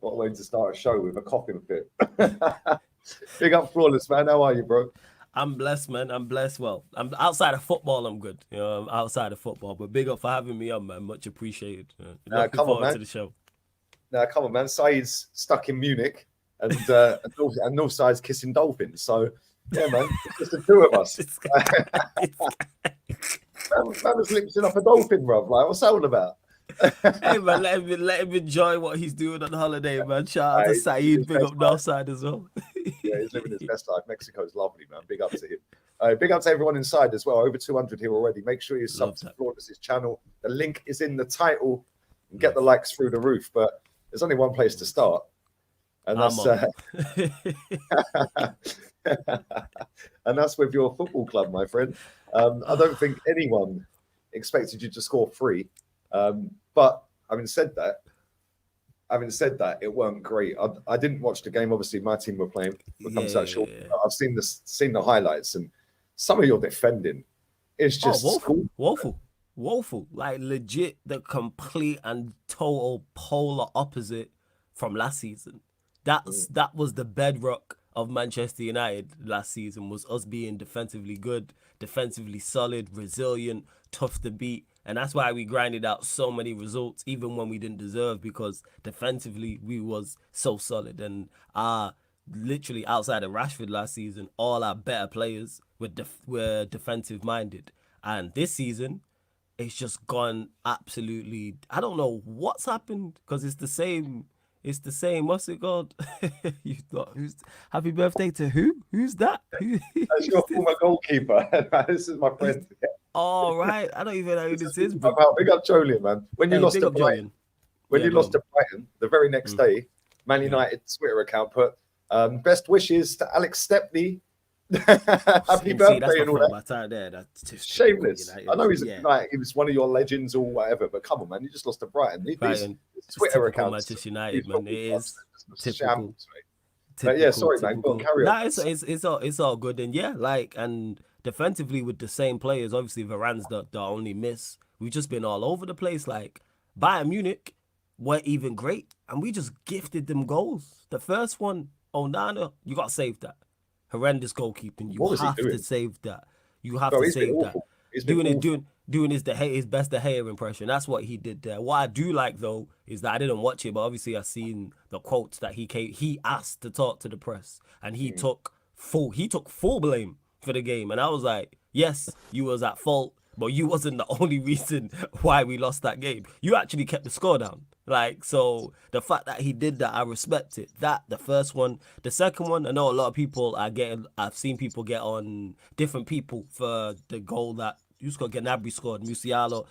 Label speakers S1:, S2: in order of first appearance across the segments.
S1: What a way to start a show with a coughing fit. Big up, Flawless, man. How are you, bro?
S2: I'm blessed, man. I'm blessed. Well, I'm outside of football. I'm good. I'm outside of football. But big up for having me on, man. Much appreciated. Looking
S1: Come on,
S2: forward to
S1: man.
S2: the show.
S1: Come on, man. Saeed's stuck in Munich, and Northside's kissing dolphins. So, yeah, man, it's just the two of us. Man was limping up a dolphin, bruv. Like, what's that all about?
S2: Hey, man, let him enjoy what he's doing on holiday, man. Shout out to Saeed. Big up Northside as well.
S1: Yeah, he's living his best life. Mexico's lovely, man. Big up to him. Big up to everyone inside as well. Over 200 here already. Make sure you sub to Flawless's channel. The link is in the title. And get the likes through the roof. But there's only one place to start. And that's and that's with your football club, my friend. I don't think anyone expected you to score 3. But having said that, it weren't great. I didn't watch the game. Obviously, my team were playing. I've seen the highlights, and some of your defending is just
S2: woeful. Like legit, the complete and total polar opposite from last season. That was the bedrock of Manchester United last season, was us being defensively good, defensively solid, resilient, tough to beat. And that's why we grinded out so many results, even when we didn't deserve, because defensively we was so solid. And literally outside of Rashford last season, all our better players were defensive minded. And this season, it's just gone absolutely. I don't know what's happened, because it's the same. What's it called? Happy birthday to who? Who's that?
S1: That's your former goalkeeper. This is my friend.
S2: All right. I don't even know who this is, bro.
S1: Big up Jolien, man. When you lost to Brighton, the very next day, Man United Twitter account put best wishes to Alex Stepney. Happy birthday and all that. That's shameless. I know he's he was one of your legends or whatever, but come on, man, you just lost to Brighton. Twitter account,
S2: Manchester United, man. It is typical.
S1: But yeah, sorry, man. Go on, carry on.
S2: It's all good, and and defensively with the same players. Obviously, Varane's the only miss. We've just been all over the place. Like Bayern Munich weren't even great, and we just gifted them goals. The first one, Onana, you got to save that. Horrendous goalkeeping. You have to save that. You have to save that. Doing his best De Gea impression. That's what he did there. What I do like though is that I didn't watch it, but obviously I've seen the quotes that he asked to talk to the press, and he took full blame for the game. And I was like, yes, you was at fault, but you wasn't the only reason why we lost that game. You actually kept the score down. So the fact that he did that, I respect it. That, the first one. The second one, I know a lot of people I've seen people get on different people for the goal that Gnabry scored. Musiala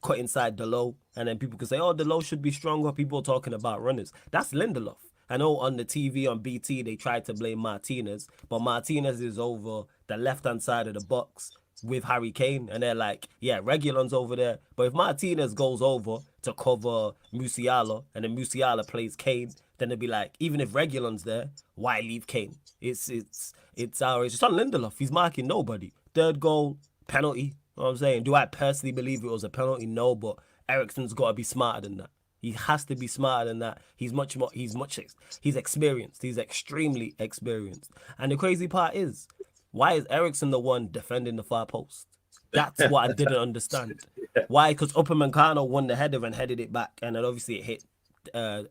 S2: cut inside Delo, and then people can say, oh, Delo should be stronger. People are talking about runners. That's Lindelof. I know on the TV on BT they tried to blame Martinez, but Martinez is over the left-hand side of the box with Harry Kane, and they're like, yeah, Reguilon's over there. But if Martinez goes over to cover Musiala, and then Musiala plays Kane, then they'd be like, even if Reguilon's there, why leave Kane? It's on Lindelof. He's marking nobody. Third goal, penalty. You know what I'm saying? Do I personally believe it was a penalty? No, but Eriksen's got to be smarter than that. He has to be smarter than that. He's experienced. He's extremely experienced. And the crazy part is, why is Eriksen the one defending the far post? That's what I didn't understand. Why? Because Upamecano won the header and headed it back, and then obviously it hit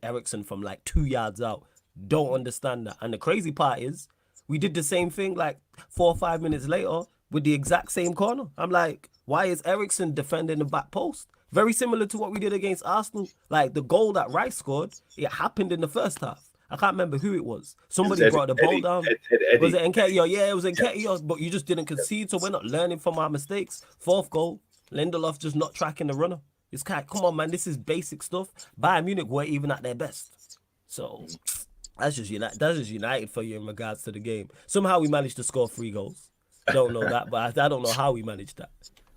S2: Eriksen from like 2 yards out. Don't understand that. And the crazy part is, we did the same thing like 4 or 5 minutes later with the exact same corner. I'm like, why is Eriksen defending the back post? Very similar to what we did against Arsenal. Like the goal that Rice scored, it happened in the first half. I can't remember who it was. Somebody brought the ball down. Was it Nketiah? Yeah, it was Nketiah, but you just didn't concede, so we're not learning from our mistakes. Fourth goal, Lindelof just not tracking the runner. It's kind of, come on, man, this is basic stuff. Bayern Munich weren't even at their best. So that's just United for you in regards to the game. Somehow we managed to score 3 goals. Don't know that, but I don't know how we managed that.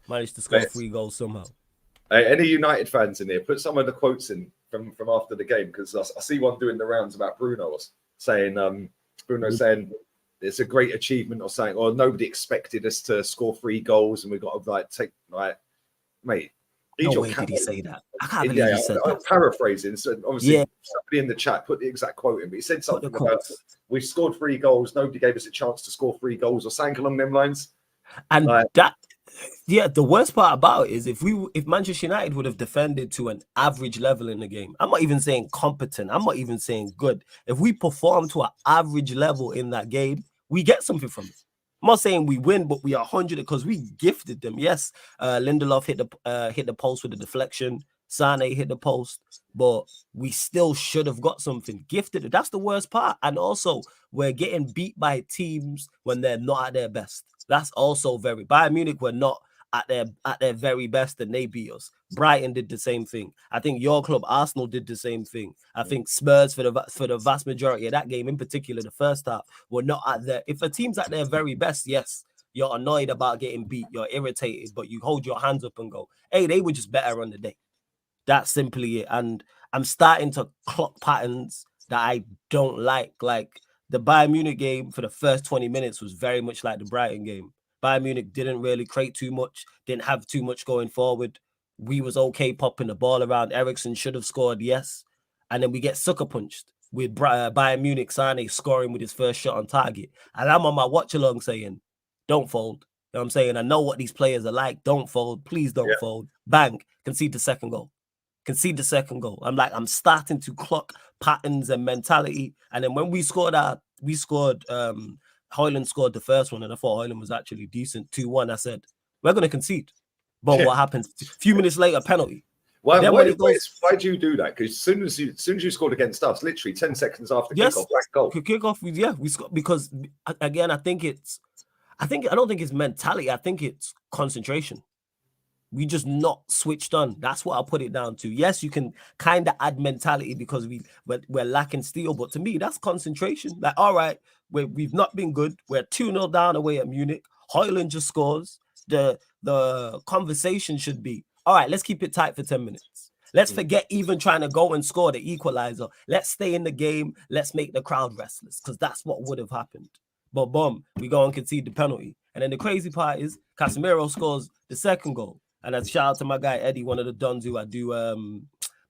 S2: Managed to score 3 goals somehow.
S1: Any United fans in here, put some of the quotes in from after the game, because I see one doing the rounds about Bruno saying saying it's a great achievement, or saying, nobody expected us to score 3 goals and we got to mate, He's
S2: No
S1: your
S2: way did he
S1: captain.
S2: say that. I can't
S1: Yeah,
S2: believe he said
S1: I'm
S2: that.
S1: paraphrasing. So obviously,
S2: Yeah.
S1: somebody in the chat put the exact quote in, but he said
S2: Put the
S1: something about
S2: quotes.
S1: we scored 3 goals. Nobody gave us a chance to score 3 goals or something along them lines.
S2: And
S1: Like,
S2: that, yeah, the worst part about it is if Manchester United would have defended to an average level in the game, I'm not even saying competent, I'm not even saying good. If we perform to an average level in that game, we get something from it. I'm not saying we win, but we are 100 because we gifted them. Yes, Lindelof hit the post with a deflection. Sane hit the post, but we still should have got something gifted. That's the worst part. And also, we're getting beat by teams when they're not at their best. That's also very. Bayern Munich were not at their very best, and they beat us. Brighton did the same thing. I think your club Arsenal did the same thing. I think Spurs for the vast majority of that game, in particular the first half, were not at their. If a team's at their very best, yes, you're annoyed about getting beat, you're irritated, but you hold your hands up and go, "Hey, they were just better on the day." That's simply it. And I'm starting to clock patterns that I don't like. Like the Bayern Munich game for the first 20 minutes was very much like the Brighton game. Bayern Munich didn't really create too much, didn't have too much going forward. We was okay popping the ball around. Ericsson should have scored, yes. And then we get sucker punched with Bayern Munich Sane scoring with his first shot on target. And I'm on my watch along saying, don't fold. You know what I'm saying? I know what these players are like. Don't fold. Please don't fold. Bang. Concede the second goal. I'm like, I'm starting to clock patterns and mentality. And then when we scored, Højlund scored the first one, and I thought Højlund was actually decent, 2-1. I said, we're going to concede. But what happens? A few minutes later, penalty.
S1: Why do you do that? Because as soon as you scored against us, literally 10 seconds after kickoff, black goal.
S2: Kickoff, we scored because again, I don't think it's mentality. I think it's concentration. We just not switched on. That's what I'll put it down to. Yes, you can kind of add mentality because we're lacking steel, but to me, that's concentration. Like, all right, we've not been good. We're 2-0 down away at Munich. Højlund just scores. The conversation should be, all right, let's keep it tight for 10 minutes. Let's forget even trying to go and score the equalizer. Let's stay in the game. Let's make the crowd restless because that's what would have happened. But boom, we go and concede the penalty. And then the crazy part is Casemiro scores the second goal. And a shout out to my guy Eddie, one of the dons who I do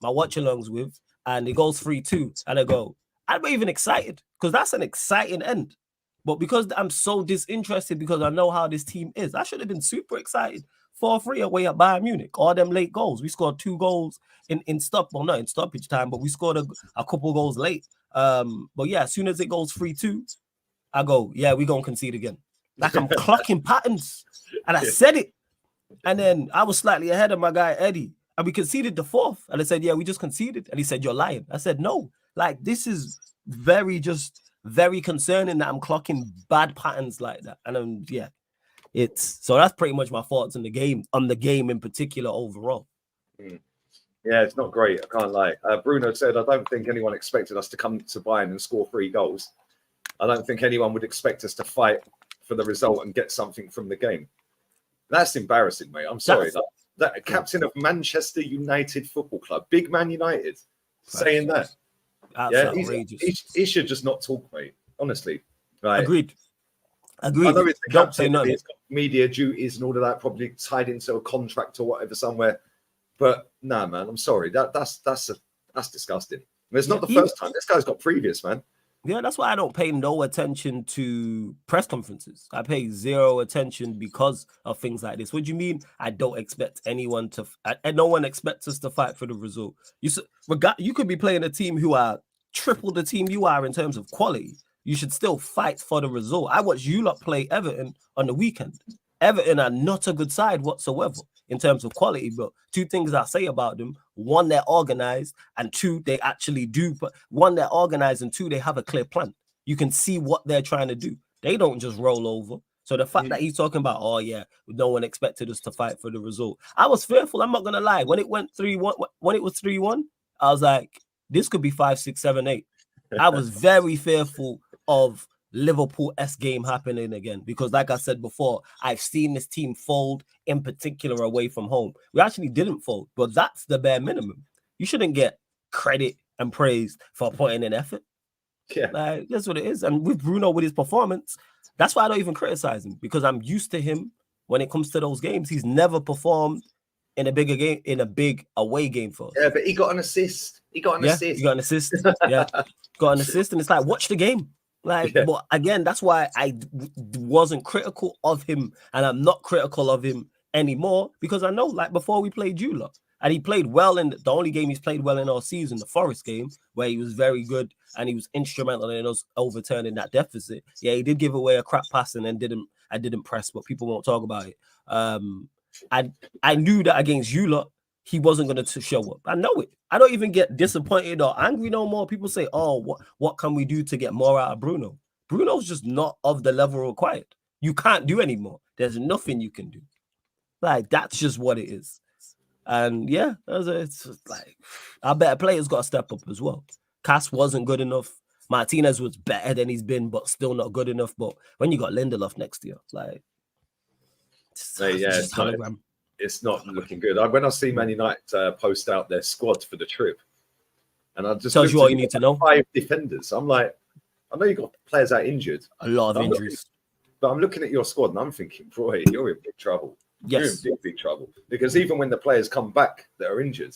S2: my watch-alongs with. And it goes 3-2. And I go, I'm not even excited because that's an exciting end. But because I'm so disinterested because I know how this team is, I should have been super excited. 4-3 away at Bayern Munich. All them late goals. We scored 2 goals not in stoppage time, but we scored a couple goals late. But yeah, as soon as it goes 3-2, I go, yeah, we're going to concede again. Like I'm clocking patterns. And I said it. And then I was slightly ahead of my guy, Eddie. And we conceded the 4th. And I said, yeah, we just conceded. And he said, you're lying. I said, no. Like, this is very concerning that I'm clocking bad patterns like that. And yeah, so that's pretty much my thoughts on the game in particular overall.
S1: Yeah, it's not great. I can't lie. Bruno said, I don't think anyone expected us to come to Bayern and score 3 goals. I don't think anyone would expect us to fight for the result and get something from the game. That's embarrassing, mate. I'm sorry. That captain of Manchester United Football Club, big Man United, saying that.
S2: That's outrageous.
S1: He should just not talk, mate. Honestly. Right.
S2: Agreed.
S1: I know it's the
S2: Don't say
S1: captain,
S2: nothing.
S1: he's got media duties and all of that, probably tied into a contract or whatever somewhere. But nah, man, I'm sorry. That's disgusting. It's not the first time. This guy's got previous, man.
S2: Yeah, that's why I don't pay no attention to press conferences. I pay zero attention because of things like this. What do you mean? I don't expect anyone to, and no one expects us to fight for the result. You could be playing a team who are triple the team you are in terms of quality. You should still fight for the result. I watched you lot play Everton on the weekend. Everton are not a good side whatsoever in terms of quality, but 2 things I say about them: 1, they're organized, and 2, they actually do. But 1, they're organized, and 2, they have a clear plan. You can see what they're trying to do. They don't just roll over. So the fact that he's talking about, oh yeah, no one expected us to fight for the result. I was fearful. I'm not gonna lie. When it went 3-1, when it was 3-1, I was like, this could be 5, 6, 7, 8. I was very fearful of Liverpool-esque game happening again because, like I said before, I've seen this team fold, in particular away from home. We actually didn't fold, but that's the bare minimum. You shouldn't get credit and praise for putting in effort.
S1: Yeah,
S2: like, that's what it is. And with Bruno, with his performance, that's why I don't even criticize him, because I'm used to him when it comes to those games. He's never performed in a bigger game, in a big away game for us.
S1: Yeah, but he got an assist. He got an assist.
S2: You got an assist. Yeah, got an assist, and it's like, watch the game. Like, but again, that's why I wasn't critical of him, and I'm not critical of him anymore, because I know, like, before we played you lot, and he played well in the only game he's played well in all season, the Forest game, where he was very good and he was instrumental in us overturning that deficit. Yeah, he did give away a crap pass and then didn't press, but people won't talk about it. I knew that against you lot, he wasn't going to show up. I know it. I don't even get disappointed or angry no more. People say, oh, what can we do to get more out of Bruno? Bruno's just not of the level required. You can't do anymore. There's nothing you can do. Like, that's just what it is. And yeah, it's like our better players got to step up as well. Cass wasn't good enough. Martinez was better than he's been, but still not good enough. But when you got Lindelof next to you, like,
S1: it's not looking good. When I see Man United post out their squad for the trip, and I just
S2: tells you all you need to know.
S1: 5 defenders. I'm like, I know you got players out injured,
S2: a lot of injuries,
S1: but I'm looking at your squad and I'm thinking, boy, you're in big trouble.
S2: Yes,
S1: you're in big trouble, because even when the players come back that are injured,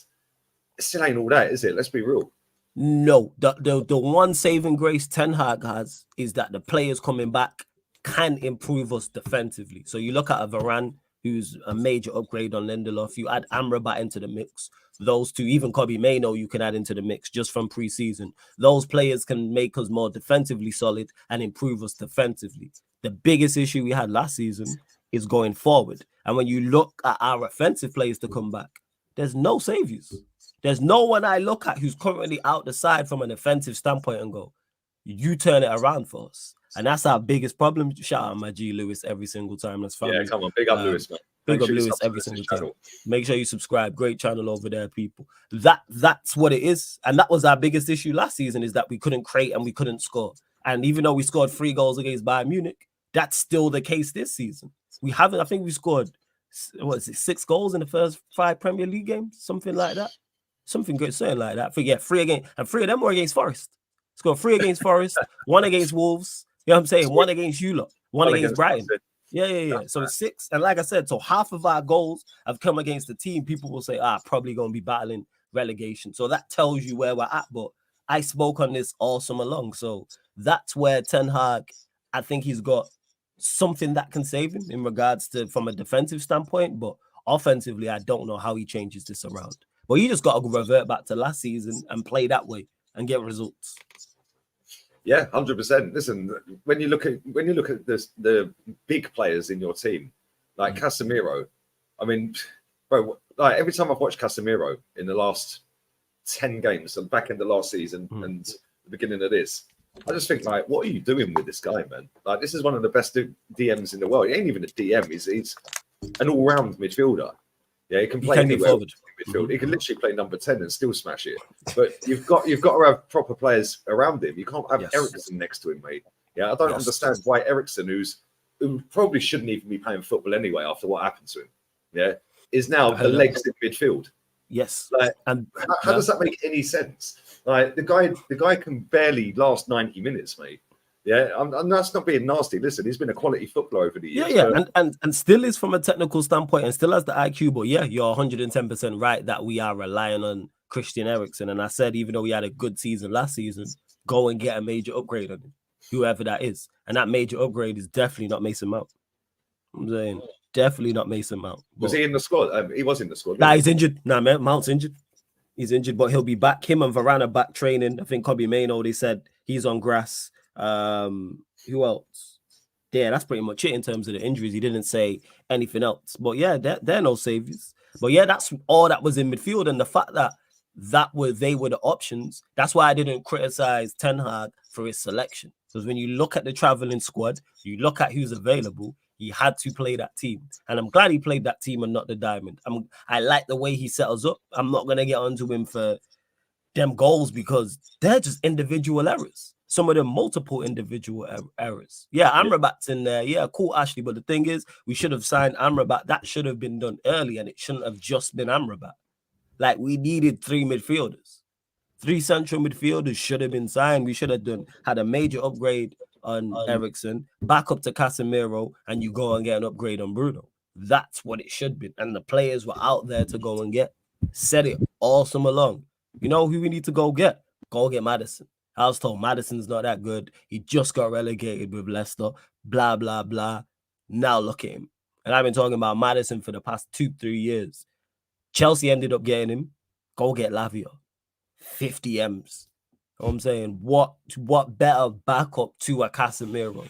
S1: it still ain't all that, is it? Let's be real.
S2: No, the one saving grace Ten Hag has is that the players coming back can improve us defensively. So you look at a Varane, who's a major upgrade on Lindelof. You add Amrabat into the mix. Those two, even Kobe Mainoo, you can add into the mix just from pre-season. Those players can make us more defensively solid and improve us defensively. The biggest issue we had last season is going forward. And when you look at our offensive players to come back, there's no saviors. There's no one I look at who's currently out the side from an offensive standpoint and go, you turn it around for us. And that's our biggest problem. Shout out my G Lewis every single time. That's fun.
S1: Yeah, come on. Big up Lewis, man.
S2: Big up Lewis every single time. Make sure you subscribe. Great channel over there, people. That's what it is. And that was our biggest issue last season, is that we couldn't create and we couldn't score. And even though we scored 3 goals against Bayern Munich, that's still the case this season. We haven't, I think we scored, 6 goals in the first 5 Premier League games? Something like that. Something good, something like that. Forget 3 against, and 3 of them were against Forest. Scored 3 against Forest, 1 against Wolves. You know what I'm saying? 1 against you lot, 1 against Brighton. Yeah. So it's 6. And like I said, so half of our goals have come against the team. People will say, probably going to be battling relegation. So that tells you where we're at. But I spoke on this all summer long. So that's where Ten Hag, I think he's got something that can save him in regards to from a defensive standpoint. But offensively, I don't know how he changes this around. But you just got to revert back to last season and play that way and get results.
S1: Yeah, 100%. Listen, when you look at this, the big players in your team, like Casemiro, I mean, bro, like every time I've watched Casemiro in the last 10 games, and back in the last season and the beginning of this, I just think, like, what are you doing with this guy, man? Like, this is one of the best DMs in the world. He ain't even a DM. He's an all-round midfielder. Yeah, he can play anywhere in midfield. He can literally play number 10 and still smash it. But you've got to have proper players around him. You can't have Eriksen next to him, mate. Yeah, I don't understand why Eriksen, who probably shouldn't even be playing football anyway after what happened to him, yeah, is now the legs in midfield.
S2: Yes.
S1: Like, and how does that make any sense? Like, the guy can barely last 90 minutes, mate. Yeah, and that's not being nasty. Listen, he's been a quality footballer over the years.
S2: Yeah. And still is from a technical standpoint and still has the IQ. But yeah, you're 110% right that we are relying on Christian Eriksen. And I said, even though we had a good season last season, go and get a major upgrade on him, whoever that is. And that major upgrade is definitely not Mason Mount. I'm saying, definitely not Mason Mount.
S1: Was he in the squad? He was in the squad.
S2: Nah, he's injured. Nah, man, Mount's injured. He's injured, but he'll be back. Him and Varane are back training. I think Kobe Mainoo, they said he's on grass. Who else? Yeah, that's pretty much it in terms of the injuries. He didn't say anything else. But yeah, they're no saviors. But yeah, that's all that was in midfield. And the fact that they were the options, that's why I didn't criticize Ten Hag for his selection. Because when you look at the traveling squad, you look at who's available, he had to play that team. And I'm glad he played that team and not the diamond. I like the way he settles up. I'm not going to get onto him for them goals because they're just individual errors. Some of them multiple individual errors. Yeah, Amrabat's in there. Yeah, cool, Ashley. But the thing is, we should have signed Amrabat. That should have been done early, and it shouldn't have just been Amrabat. Like, we needed 3 midfielders. 3 central midfielders should have been signed. We should have had a major upgrade on Eriksen, back up to Casemiro, and you go and get an upgrade on Bruno. That's what it should be. And the players were out there to go and get. Said it all summer long. You know who we need to go get? Go get Maddison. I was told Maddison's not that good. He just got relegated with Leicester. Blah, blah, blah. Now look at him. And I've been talking about Maddison for the past 2-3 years. Chelsea ended up getting him. Go get Lavia. 50 M's. You know what I'm saying? What better backup to a Casemiro?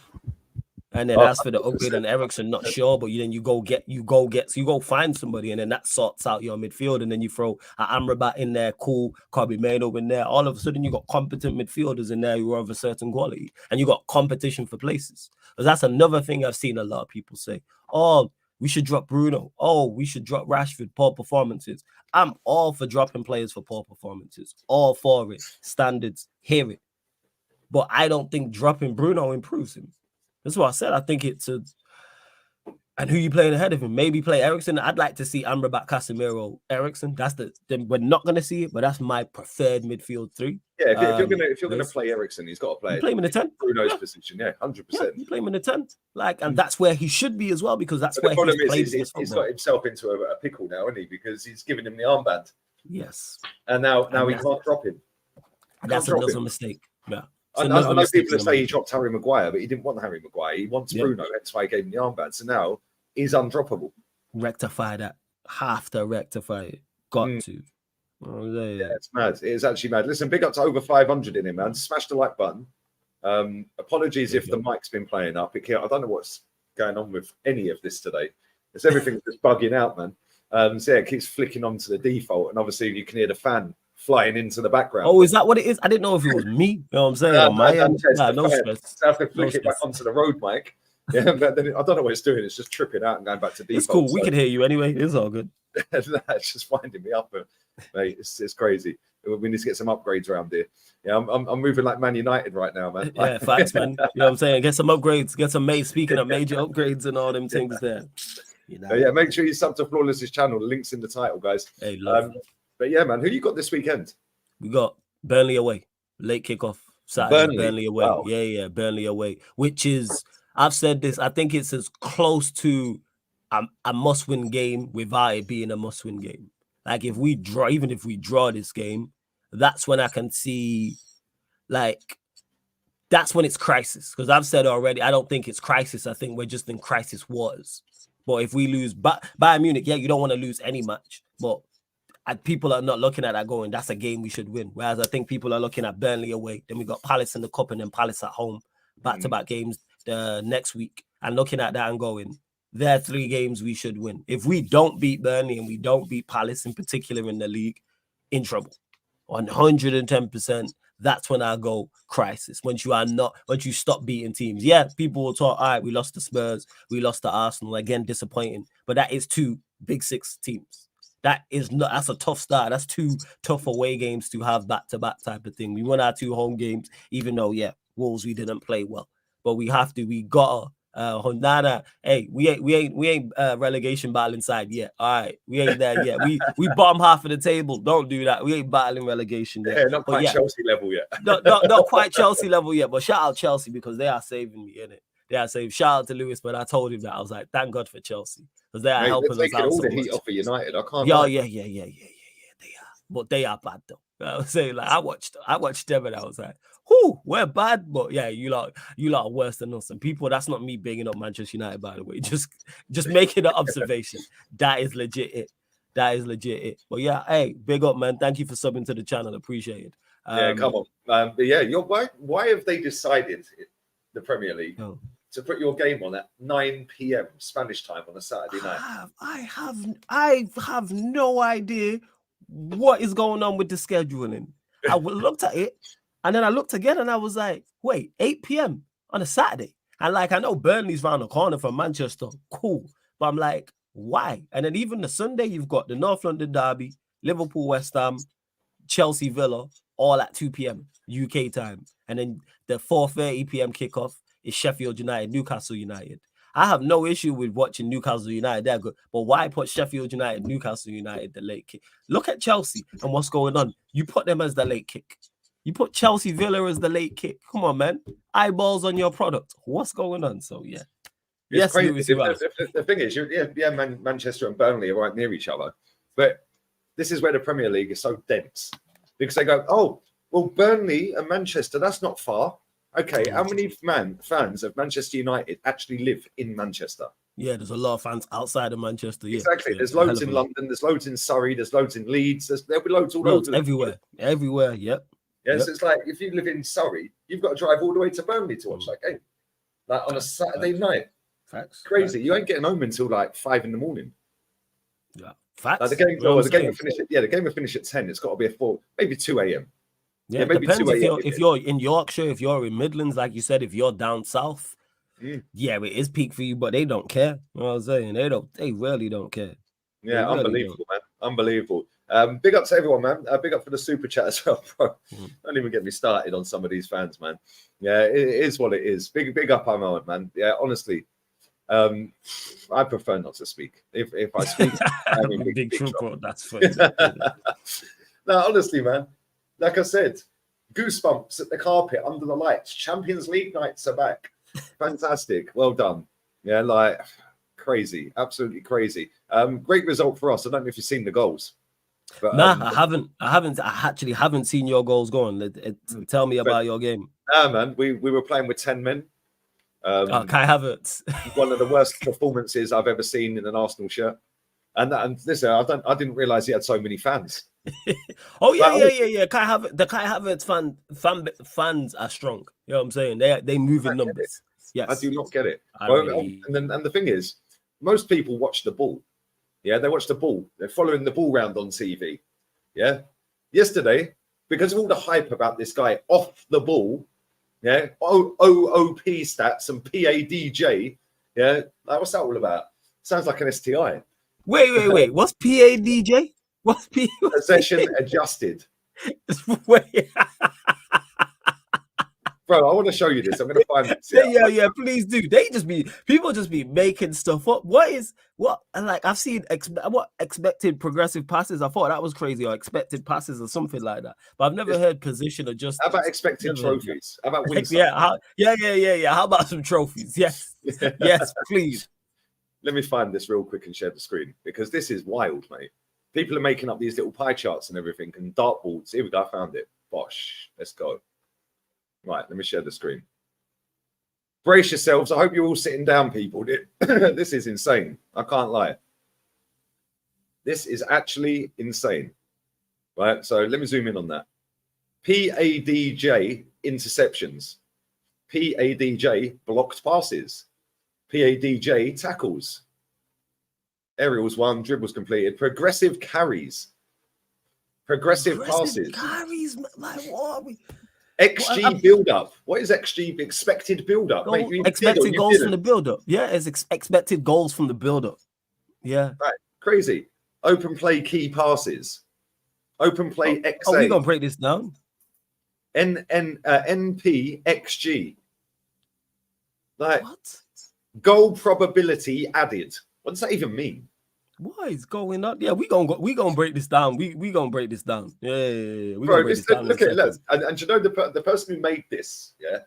S2: And then as for the upgrade on Eriksen, not sure, but you go find somebody, and then that sorts out your midfield, and then you throw an Amrabat in there, cool, Kobe Mano in there. All of a sudden, you got competent midfielders in there who are of a certain quality, and you got competition for places. Because that's another thing I've seen a lot of people say. Oh, we should drop Bruno. Oh, we should drop Rashford. Poor performances. I'm all for dropping players for poor performances. All for it. Standards, hear it. But I don't think dropping Bruno improves him. That's what I said. I think it's and who you playing ahead of him? Maybe play Eriksen. I'd like to see Amrabat, Casemiro, Eriksen. That's we're not going to see it, but that's my preferred midfield three.
S1: Yeah, if you're gonna play Eriksen, he's got to play
S2: him in the 10.
S1: Bruno's position. Yeah, 100%.
S2: You play him in the 10, and that's where he should be as well, because that's where
S1: he's got himself into a pickle now, isn't he? Because he's giving him the armband.
S2: Yes.
S1: And now he can't drop him.
S2: That's another mistake. Yeah.
S1: I know people say he dropped Harry Maguire, but he didn't want Harry Maguire. He wants Bruno. That's why he gave him the armband. So now he's undroppable.
S2: Rectify that. Have to rectify it. Got to.
S1: Yeah, it's mad. It is actually mad. Listen, big up to over 500 in him, man. Smash the like button. Apologies if the mic's been playing up. I don't know what's going on with any of this today. It's everything's just bugging out, man. So yeah, it keeps flicking onto the default, and obviously you can hear the fan flying into the background.
S2: Oh, is that what it is? I didn't know if it was me. You know what I'm saying? No stress.
S1: I have to flick it back onto the road mic. Yeah, but then I don't know what it's doing. It's just tripping out and going back to default.
S2: It's cool. We can hear you anyway. It's all good.
S1: It's just winding me up, mate. It's crazy. We need to get some upgrades around here. Yeah, I'm moving like Man United right now, man.
S2: Yeah, facts, man. You know what I'm saying? Get some upgrades. Get some speaking of major upgrades and all them things there. You know?
S1: Yeah, make sure you sub to Flawless's channel. The link's in the title, guys.
S2: Hey, love.
S1: But yeah, man, who you got this weekend?
S2: We got Burnley away. Late kickoff Saturday. Burnley away. Wow. Yeah, Burnley away. Which is, I've said this, I think it's as close to a must-win game without it being a must-win game. Like even if we draw this game, that's when I can see, like, that's when it's crisis. Because I've said already, I don't think it's crisis. I think we're just in crisis waters. But if we lose Bayern Munich, you don't want to lose any match. But people are not looking at that going, that's a game we should win. Whereas I think people are looking at Burnley away. Then we got Palace in the cup and then Palace at home. Back-to-back games the next week. And looking at that and going, there are 3 games we should win. If we don't beat Burnley and we don't beat Palace in particular in the league, in trouble. 110%. That's when I go crisis. Once you stop beating teams. Yeah, people will talk, all right, we lost to Spurs, we lost to Arsenal. Again, disappointing. But that is 2 Big 6 teams. That's a tough start. That's 2 tough away games to have back-to-back type of thing. We won our 2 home games, even though, Wolves, we didn't play well. But we gotta Honda. Hey, we ain't relegation battling side yet. All right, we ain't there yet. We bottom half of the table. Don't do that. We ain't battling relegation yet.
S1: Yeah, not quite Chelsea level yet.
S2: not quite Chelsea level yet. But shout out Chelsea because they are saving me in it. They are saving. Shout out to Lewis, but I told him that I was like, thank God for Chelsea because they are helping us out.
S1: All the heat off of United. I can't.
S2: Yeah. They are, but they are bad though. I was saying, like, I watched them and I was like, whoo, we're bad, but yeah, you lot are worse than us. And people, that's not me bigging up Manchester United, by the way. Just making an observation. That is legit it. But yeah, hey, big up, man. Thank you for subbing to the channel. Appreciate it.
S1: Yeah, come on. But yeah, why have they decided the Premier League to put your game on at 9 p.m. Spanish time on a Saturday night?
S2: I have no idea what is going on with the scheduling. I looked at it and then I looked again and I was like, wait, 8 p.m. on a Saturday. And like, I know Burnley's around the corner from Manchester. Cool. But I'm like, why? And then even the Sunday, you've got the North London derby, Liverpool, West Ham, Chelsea, Villa, all at 2 p.m. UK time. And then the 4:30 p.m. kickoff is Sheffield United, Newcastle United. I have no issue with watching Newcastle United. They're good. But why put Sheffield United, Newcastle United, the late kick? Look at Chelsea and what's going on. You put them as the late kick. You put Chelsea Villa as the late kick. Come on, man. Eyeballs on your product. What's going on? So, yeah.
S1: It's
S2: Yes,
S1: crazy.
S2: Lewis, you are.
S1: The thing is, Manchester and Burnley are right near each other, but this is where the Premier League is so dense because they go, oh, well, Burnley and Manchester, that's not far. Okay, how many fans of Manchester United actually live in Manchester?
S2: Yeah, there's a lot of fans outside of Manchester. Yeah,
S1: Exactly.
S2: yeah,
S1: There's loads in London. There's loads in Surrey. There's loads in Leeds. There'll be loads all over.
S2: Everywhere. Yep.
S1: Yes, yep. It's like if you live in Surrey, you've got to drive all the way to Burnley to watch that game, like on a Saturday night.
S2: Facts.
S1: Crazy. You ain't getting home until like 5 a.m.
S2: Yeah. Facts.
S1: Like the game will finish at 10. It's got to be at 4, maybe 2 a.m.
S2: Yeah, maybe depends if you're in Yorkshire, if you're in Midlands, like you said, if you're down south. Yeah, it is peak for you, but they don't care. You know what I'm saying? They really don't care.
S1: Yeah, unbelievable, man. Unbelievable. Big up to everyone, man. Big up for the super chat as well, bro. Don't even get me started on some of these fans, man. Yeah, it is what it is. Big up, I'm on, man. Yeah, honestly, I prefer not to speak. If I speak, I'm in big trouble.
S2: That's funny.
S1: No, honestly, man. Like I said, goosebumps at the carpet under the lights. Champions League nights are back. Fantastic. Well done. Yeah, like crazy. Absolutely crazy. Great result for us. I don't know if you've seen the goals. But,
S2: I haven't. I actually haven't seen your goals going. Tell me about your game.
S1: Nah, man. We were playing with 10 men.
S2: Kai Havertz.
S1: One of the worst performances I've ever seen in an Arsenal shirt. And listen, I didn't realize he had so many fans.
S2: Oh yeah. Kai Havertz fans are strong. You know what I'm saying? They move in numbers. Yes,
S1: I do not get it. And the thing is, most people watch the ball. Yeah, they watch the ball. They're following the ball round on TV. Yeah. Yesterday, because of all the hype about this guy off the ball, yeah, OOP stats and PADJ, yeah, like, what's that all about? Sounds like an STI.
S2: Wait. What's PADJ? What's
S1: possession adjusted?
S2: Wait.
S1: Bro, I want to show you this. I'm going to find this.
S2: Yeah, please do. People just be making stuff up. Like I've seen what expected progressive passes. I thought that was crazy, or expected passes or something like that. But I've never heard position adjusted.
S1: How about expected trophies? How about wins?
S2: Yeah. How about some trophies? Yes. Yes, please.
S1: Let me find this real quick and share the screen because this is wild, mate. People are making up these little pie charts and everything and dartboards. Here we go. I found it. Bosh. Let's go. Right. Let me share the screen. Brace yourselves. I hope you're all sitting down, people. This is insane. I can't lie. This is actually insane. Right. So let me zoom in on that. PADJ interceptions. PADJ blocked passes. PADJ tackles. Aerials won, dribbles completed, progressive carries, progressive passes.
S2: Carries, like what are we?
S1: XG build-up. What is XG? Expected build-up.
S2: Expected goals from the build-up. Yeah, it's expected goals from the build-up. Yeah.
S1: Right. Crazy. Open play key passes. Open play XA.
S2: Oh, we're going to break this down.
S1: NP XG. Like,
S2: what?
S1: Goal probability added. What does that even mean?
S2: What is going on? Yeah, we gonna break this down. We gonna break this down. Yeah.
S1: Bro, look at it. And you know the person who made this, yeah,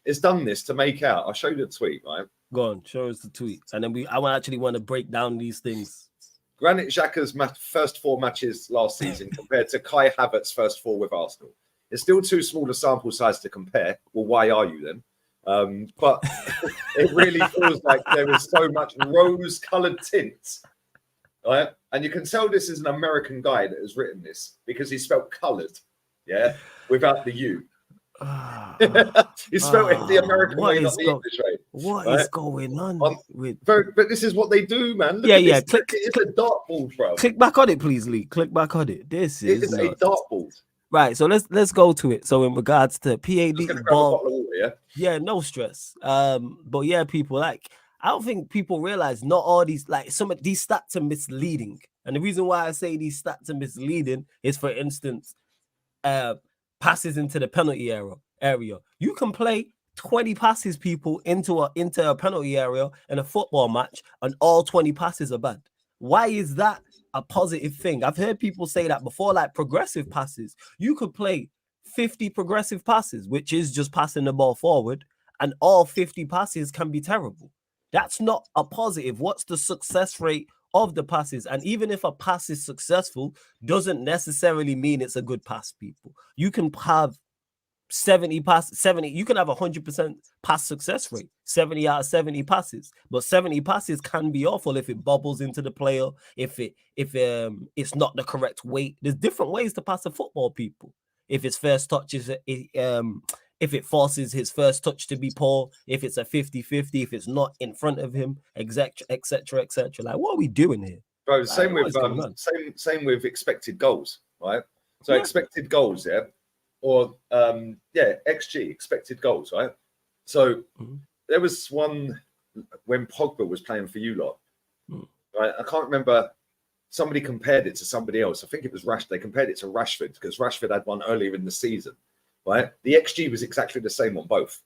S1: has done this to make out. I'll show you the tweet, right?
S2: Go on, show us the tweet, and then I actually want to break down these things.
S1: Granit Xhaka's first 4 matches last season compared to Kai Havertz's first 4 with Arsenal. It's still too small a sample size to compare. Well, why are you then? But it really feels like there is so much rose-colored tints, right? And you can tell this is an American guy that has written this because he spelled coloured, yeah, without the U. He spelled it the American way, not the English way.
S2: What is going on with?
S1: But this is what they do, man. Look at this. It's a dartboard, bro.
S2: Click back on it, please, Lee. Click back on it. This is
S1: a dartboard.
S2: Right, so let's go to it. So in regards to PAD ball,
S1: water,
S2: yeah, no stress. But yeah, people, like, I don't think people realize not all these, like, some of these stats are misleading. And the reason why I say these stats are misleading is, for instance, passes into the penalty area. You can play 20 passes, people, into a penalty area in a football match, and all 20 passes are bad. Why is that a positive thing? I've heard people say that before, like progressive passes. You could play 50 progressive passes, which is just passing the ball forward, and all 50 passes can be terrible. That's not a positive. What's the success rate of the passes? And even if a pass is successful, doesn't necessarily mean it's a good pass, people. You can have 70, you can have 100% pass success rate, 70 out of 70 passes, but 70 passes can be awful if it bobbles into the player, if it's not the correct weight. There's different ways to pass a football, people. If his first touch is if it forces his first touch to be poor, if it's a 50-50, if it's not in front of him, etc., etc., etc. Like, what are we doing here?
S1: Bro,
S2: Like,
S1: same with expected goals, right? So expected goals, yeah. Or XG, expected goals, right? So there was one when Pogba was playing for you lot, right? I can't remember. Somebody compared it to somebody else. I think it was They compared it to Rashford because Rashford had one earlier in the season, right? The XG was exactly the same on both,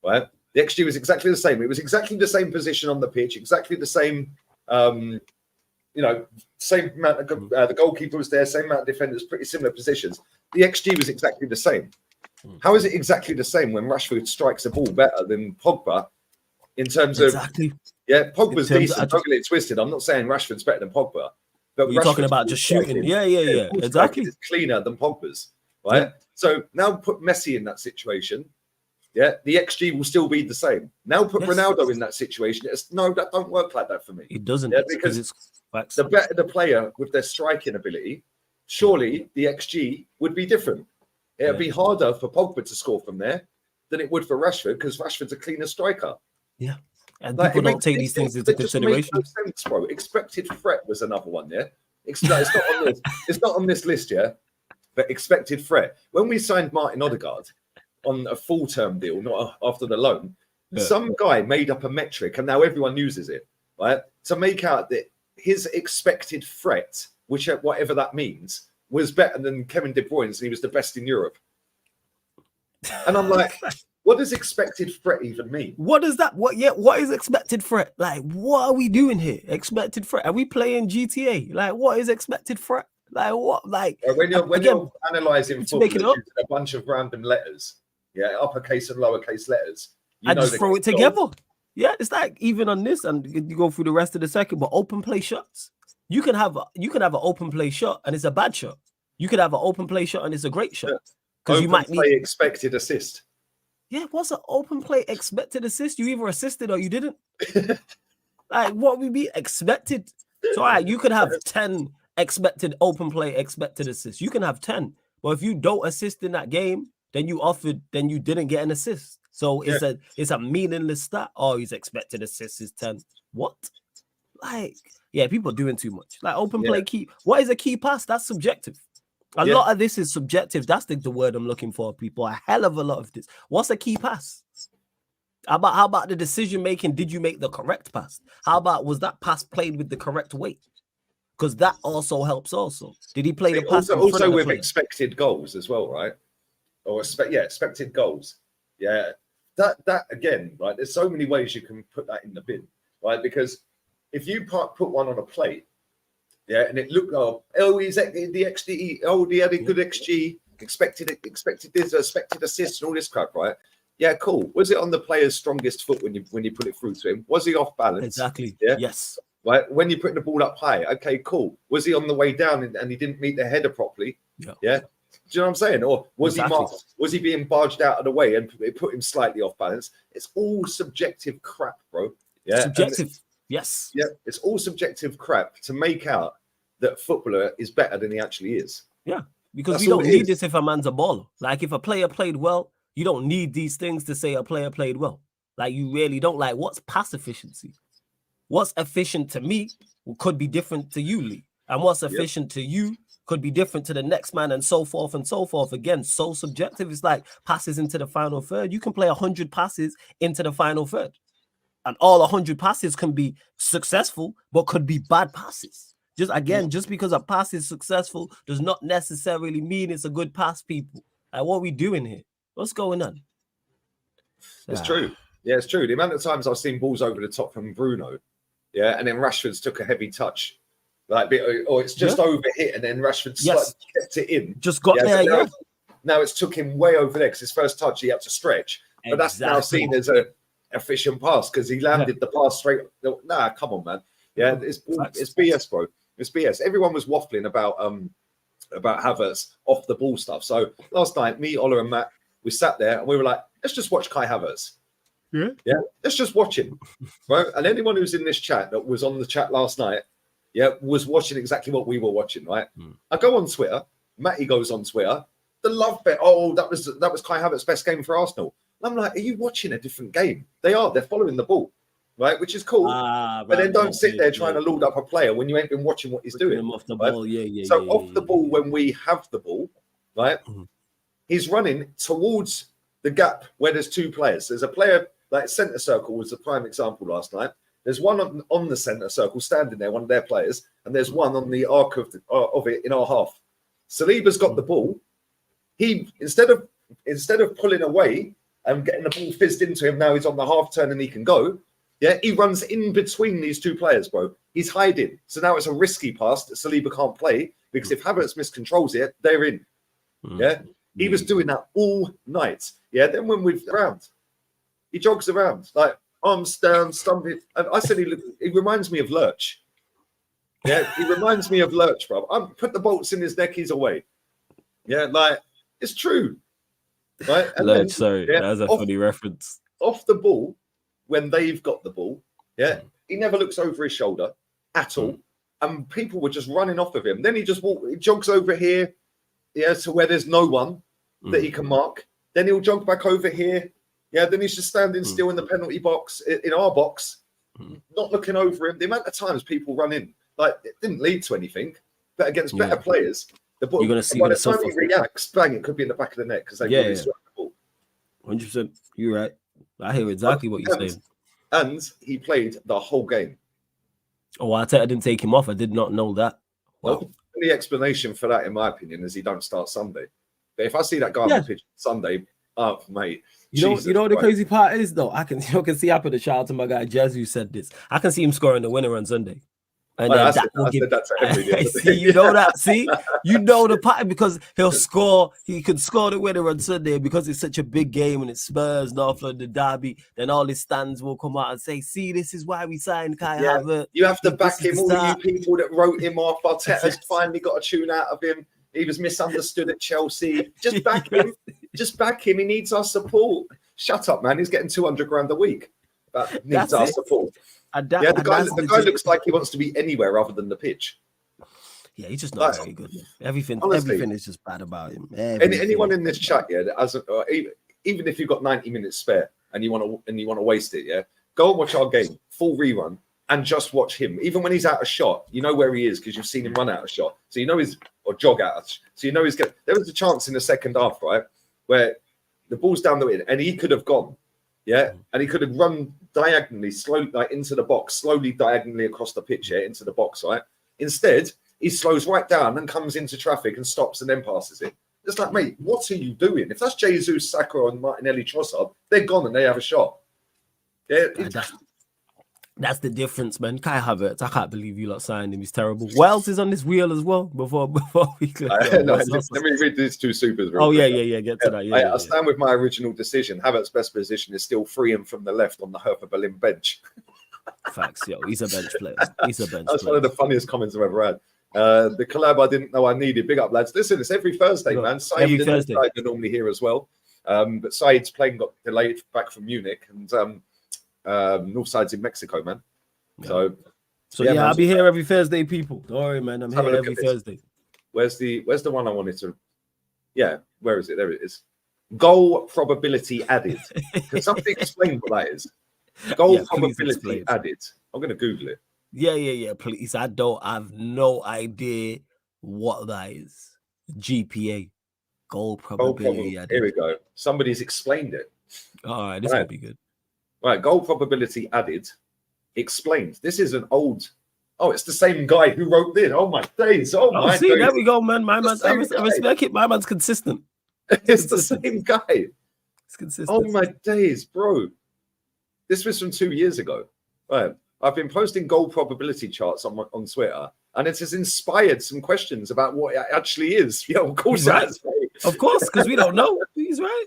S1: right? The XG was exactly the same. It was exactly the same position on the pitch, exactly the same, same amount of the goalkeeper was there, same amount of defenders, pretty similar positions. The XG was exactly the same. How is it exactly the same when Rashford strikes a ball better than Pogba in terms of Pogba's decent, don't get it twisted. I'm not saying Rashford's better than Pogba, but
S2: you're talking about just shooting. Yeah, exactly.
S1: It's cleaner than Pogba's, right? Yeah. So now put Messi in that situation. Yeah, the XG will still be the same. Now put Ronaldo in that situation. That don't work like that for me.
S2: It doesn't,
S1: because it's the better the player with their striking ability, surely the XG would be different. It'd be harder for Pogba to score from there than it would for Rashford because Rashford's a cleaner striker.
S2: Yeah, and people don't take these things into consideration.
S1: No sense, bro. Expected threat was another one. Yeah, it's not on this. It's not on this list. Yeah, but expected threat. When we signed Martin Odegaard on a full-term deal, not after the loan, some guy made up a metric, and now everyone uses it, right, to make out that his expected threat, whatever that means, was better than Kevin De Bruyne's, and he was the best in Europe. And I'm like, what does expected threat even mean?
S2: What is that? What is expected threat? Like, what are we doing here? Expected threat? Are we playing GTA? Like, what is expected threat? Like, what? Like,
S1: when you're analysing football, using a bunch of random letters, uppercase and lowercase letters,
S2: I just throw it together. Yeah, it's like even on this, and you go through the rest of the second, but open play shots. You can have an open play shot and it's a bad shot. You could have an open play shot and it's a great shot. Because you might need
S1: expected assist.
S2: Yeah, what's an open play expected assist? You either assisted or you didn't. Like, what would be expected? So you could have 10 expected open play expected assists. You can have 10. But if you don't assist in that game, then you didn't get an assist. So it's a meaningless stat. Oh, his expected assist is 10. What? Like, people are doing too much. Like open play key. What is a key pass? That's subjective. A lot of this is subjective. That's the word I'm looking for, people. A hell of a lot of this. What's a key pass? How about the decision making? Did you make the correct pass? How about was that pass played with the correct weight? Because that also helps. Also, did he play the pass?
S1: Also with expected goals as well, right? Or expected goals. Yeah, that again, right? There's so many ways you can put that in the bin, right? Because if you put one on a plate, and it looked he's the XG, he had a good XG, expected this, expected assist, and all this crap, right? Yeah, cool. Was it on the player's strongest foot when you put it through to him? Was he off balance?
S2: Exactly.
S1: Yeah.
S2: Yes.
S1: Right. When you're putting the ball up high, okay, cool. Was he on the way down and he didn't meet the header properly? Yeah. Yeah. Do you know what I'm saying? Or was he being barged out of the way and it put him slightly off balance? It's all subjective crap, bro. Yeah.
S2: Subjective. Yes.
S1: Yeah. It's all subjective crap to make out that footballer is better than he actually is.
S2: Yeah. Because we don't need this if a man's a baller. Like if a player played well, you don't need these things to say a player played well. Like you really don't. Like what's pass efficiency? What's efficient to me could be different to you, Lee. And what's efficient to you could be different to the next man and so forth and so forth. Again, so subjective. It's like passes into the final third. You can play 100 passes into the final third. And all 100 passes can be successful, but could be bad passes. Just because a pass is successful does not necessarily mean it's a good pass, people. Like, what are we doing here? What's going on?
S1: It's true. Yeah, it's true. The amount of times I've seen balls over the top from Bruno, and then Rashford's took a heavy touch, or it's just overhit, and then Rashford kept it in.
S2: Just got there.
S1: So now it's took him way over there because his first touch he had to stretch, but that's now seen as efficient pass because he landed the pass straight. Nah, come on, man. Yeah, it's BS, bro. It's BS. Everyone was waffling about Havertz off the ball stuff. So last night, me, Ola, and Matt, we sat there and we were like, let's just watch Kai Havertz. Yeah, let's just watch him, right? And anyone who's in this chat that was on the chat last night, was watching exactly what we were watching, right? I go on Twitter, Matty goes on Twitter, the love bet. Oh, that was Kai Havertz's best game for Arsenal. And I'm like, are you watching a different game? They're following the ball, right? Which is cool. But then don't sit there trying to lord up a player when you ain't been watching what he's doing.
S2: Him off the
S1: right?
S2: ball,
S1: off the ball when we have the ball, right? He's running towards the gap where there's two players. There's a player. Like centre circle was the prime example last night. There's one on the centre circle standing there, one of their players, and there's one on the arc of it in our half. Saliba's got the ball. He instead of pulling away and getting the ball fizzed into him, now he's on the half turn and he can go. Yeah, he runs in between these two players, bro. He's hiding. So now it's a risky pass that Saliba can't play because if Havertz miscontrols it, they're in. Yeah, he was doing that all night. Yeah, then when we've around. He jogs around, like arms down, stumping. And I said he reminds me of Lurch. Yeah, he reminds me of Lurch, bro. Put the bolts in his neck, he's away. Yeah, like, it's true. Right? And
S2: Lurch, sorry, that was a funny reference.
S1: Off the ball, when they've got the ball, he never looks over his shoulder at all. And people were just running off of him. Then he jogs over here, to where there's no one that he can mark. Then he'll jog back over here. Yeah, then he's just standing still in the penalty box, in our box, not looking over him. The amount of times people run in, like, it didn't lead to anything, but against better players, the ball,
S2: you're going to see
S1: by the time he reacts, bang, it could be in the back of the net because they really struck the ball.
S2: 100%. You're right. I hear exactly what you're saying.
S1: And he played the whole game.
S2: Oh, I didn't take him off. I did not know that. Wow.
S1: Well, the explanation for that, in my opinion, is he don't start Sunday. But if I see that guy on the pitch Sunday, mate.
S2: You know what the crazy part is though? I can see I put a shout out to my guy Jez who said this. I can see him scoring the winner on Sunday. And
S1: I said that to every day.
S2: See, you know that. See, you know the pattern because he can score the winner on Sunday because it's such a big game and it's Spurs, North London derby. Then all his stands will come out and say, "See, this is why we signed Kai Havertz."
S1: You have to back him. All you people that wrote him off, Arteta's finally got a tune out of him. He was misunderstood at Chelsea. Just back him. Just back him. He needs our support. Shut up, man. He's getting 200 grand a week. That needs our support. The guy looks like he wants to be anywhere other than the pitch.
S2: Yeah, he's just not very good. Everything is just bad about him.
S1: Anyone in this chat, even if you've got 90 minutes spare and you want to waste it, go and watch our game, full rerun, and just watch him. Even when he's out of shot, you know where he is because you've seen him run out of shot. So you know jog out. So you know he's getting. There was a chance in the second half, right, where the ball's down the wind and he could have gone, and he could have run diagonally, slowly, like into the box, slowly diagonally across the pitch, into the box, right. Instead, he slows right down and comes into traffic and stops and then passes it. It's like, mate, what are you doing? If that's Jesus, Saka, and Martinelli, Trossard, they're gone and they have a shot. Yeah,
S2: that's the difference, man. Kai Havertz, I can't believe you lot signed him. He's terrible. Wells is on this wheel as well. Before we
S1: let me read these two supers.
S2: Yeah. Get to that.
S1: I stand with my original decision. Havertz's best position is still free him from the left on the Hertha Berlin bench.
S2: Facts, yo. He's a bench player.
S1: That's one of the funniest comments I've ever had. The collab I didn't know I needed. Big up, lads. Listen, it's every Thursday, man. Saeed and Thursday are normally here as well. But Saeed's plane got delayed back from Munich and Northside's in Mexico, man. So
S2: man, I'll be here every Thursday, people. Don't worry, man. I'm here every Thursday.
S1: Where's the one I wanted to? Yeah, where is it? There it is. Goal probability added. Can somebody explain what that is? Goal probability added. I'm going to Google it.
S2: Yeah. Please. I have no idea what that is. GPA. Goal probability added.
S1: Here we go. Somebody's explained it.
S2: All right, this will be good.
S1: Right, goal probability added, explained. This is an old. Oh, it's the same guy who wrote this. Oh my days! Oh my days!
S2: There we go, man. My man's. I respect it. My man's consistent.
S1: It's the same guy.
S2: It's consistent.
S1: Oh my days, bro! This was from 2 years ago. Right, I've been posting goal probability charts on Twitter, and it has inspired some questions about what it actually is. Yeah, of course,
S2: right. Of course, because we don't know. He's right.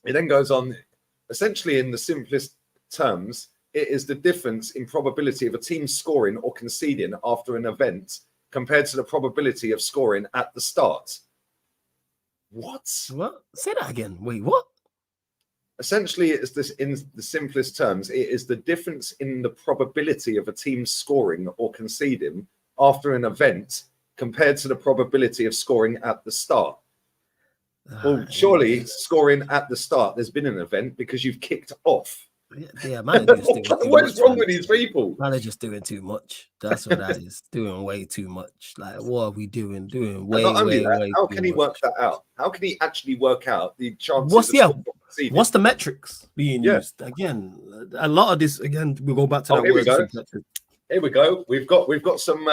S1: It then goes on. essentially, in the simplest terms, it is the difference in probability of a team scoring or conceding after an event compared to the probability of scoring at the start. What?
S2: What? Say that again. Wait, what?
S1: Essentially, it's this in the simplest terms. It is the difference in the probability of a team scoring or conceding after an event compared to the probability of scoring at the start. Well, surely scoring at the start, there's been an event because you've kicked off.
S2: Yeah, man, are just doing too
S1: What is
S2: much,
S1: wrong
S2: man.
S1: with these people?
S2: Man, are just doing too much. That's what that is. Doing way too much. Like, what are we doing? Doing way,
S1: And not only
S2: way,
S1: that,
S2: way
S1: how
S2: too
S1: can he
S2: much.
S1: work that out? How can he actually work out the chances
S2: What's
S1: of conceding?
S2: what's the metrics being
S1: Yeah.
S2: used? Again, a lot of this. Again, we go back to that
S1: Here we
S2: word.
S1: go. Here we go. We've got some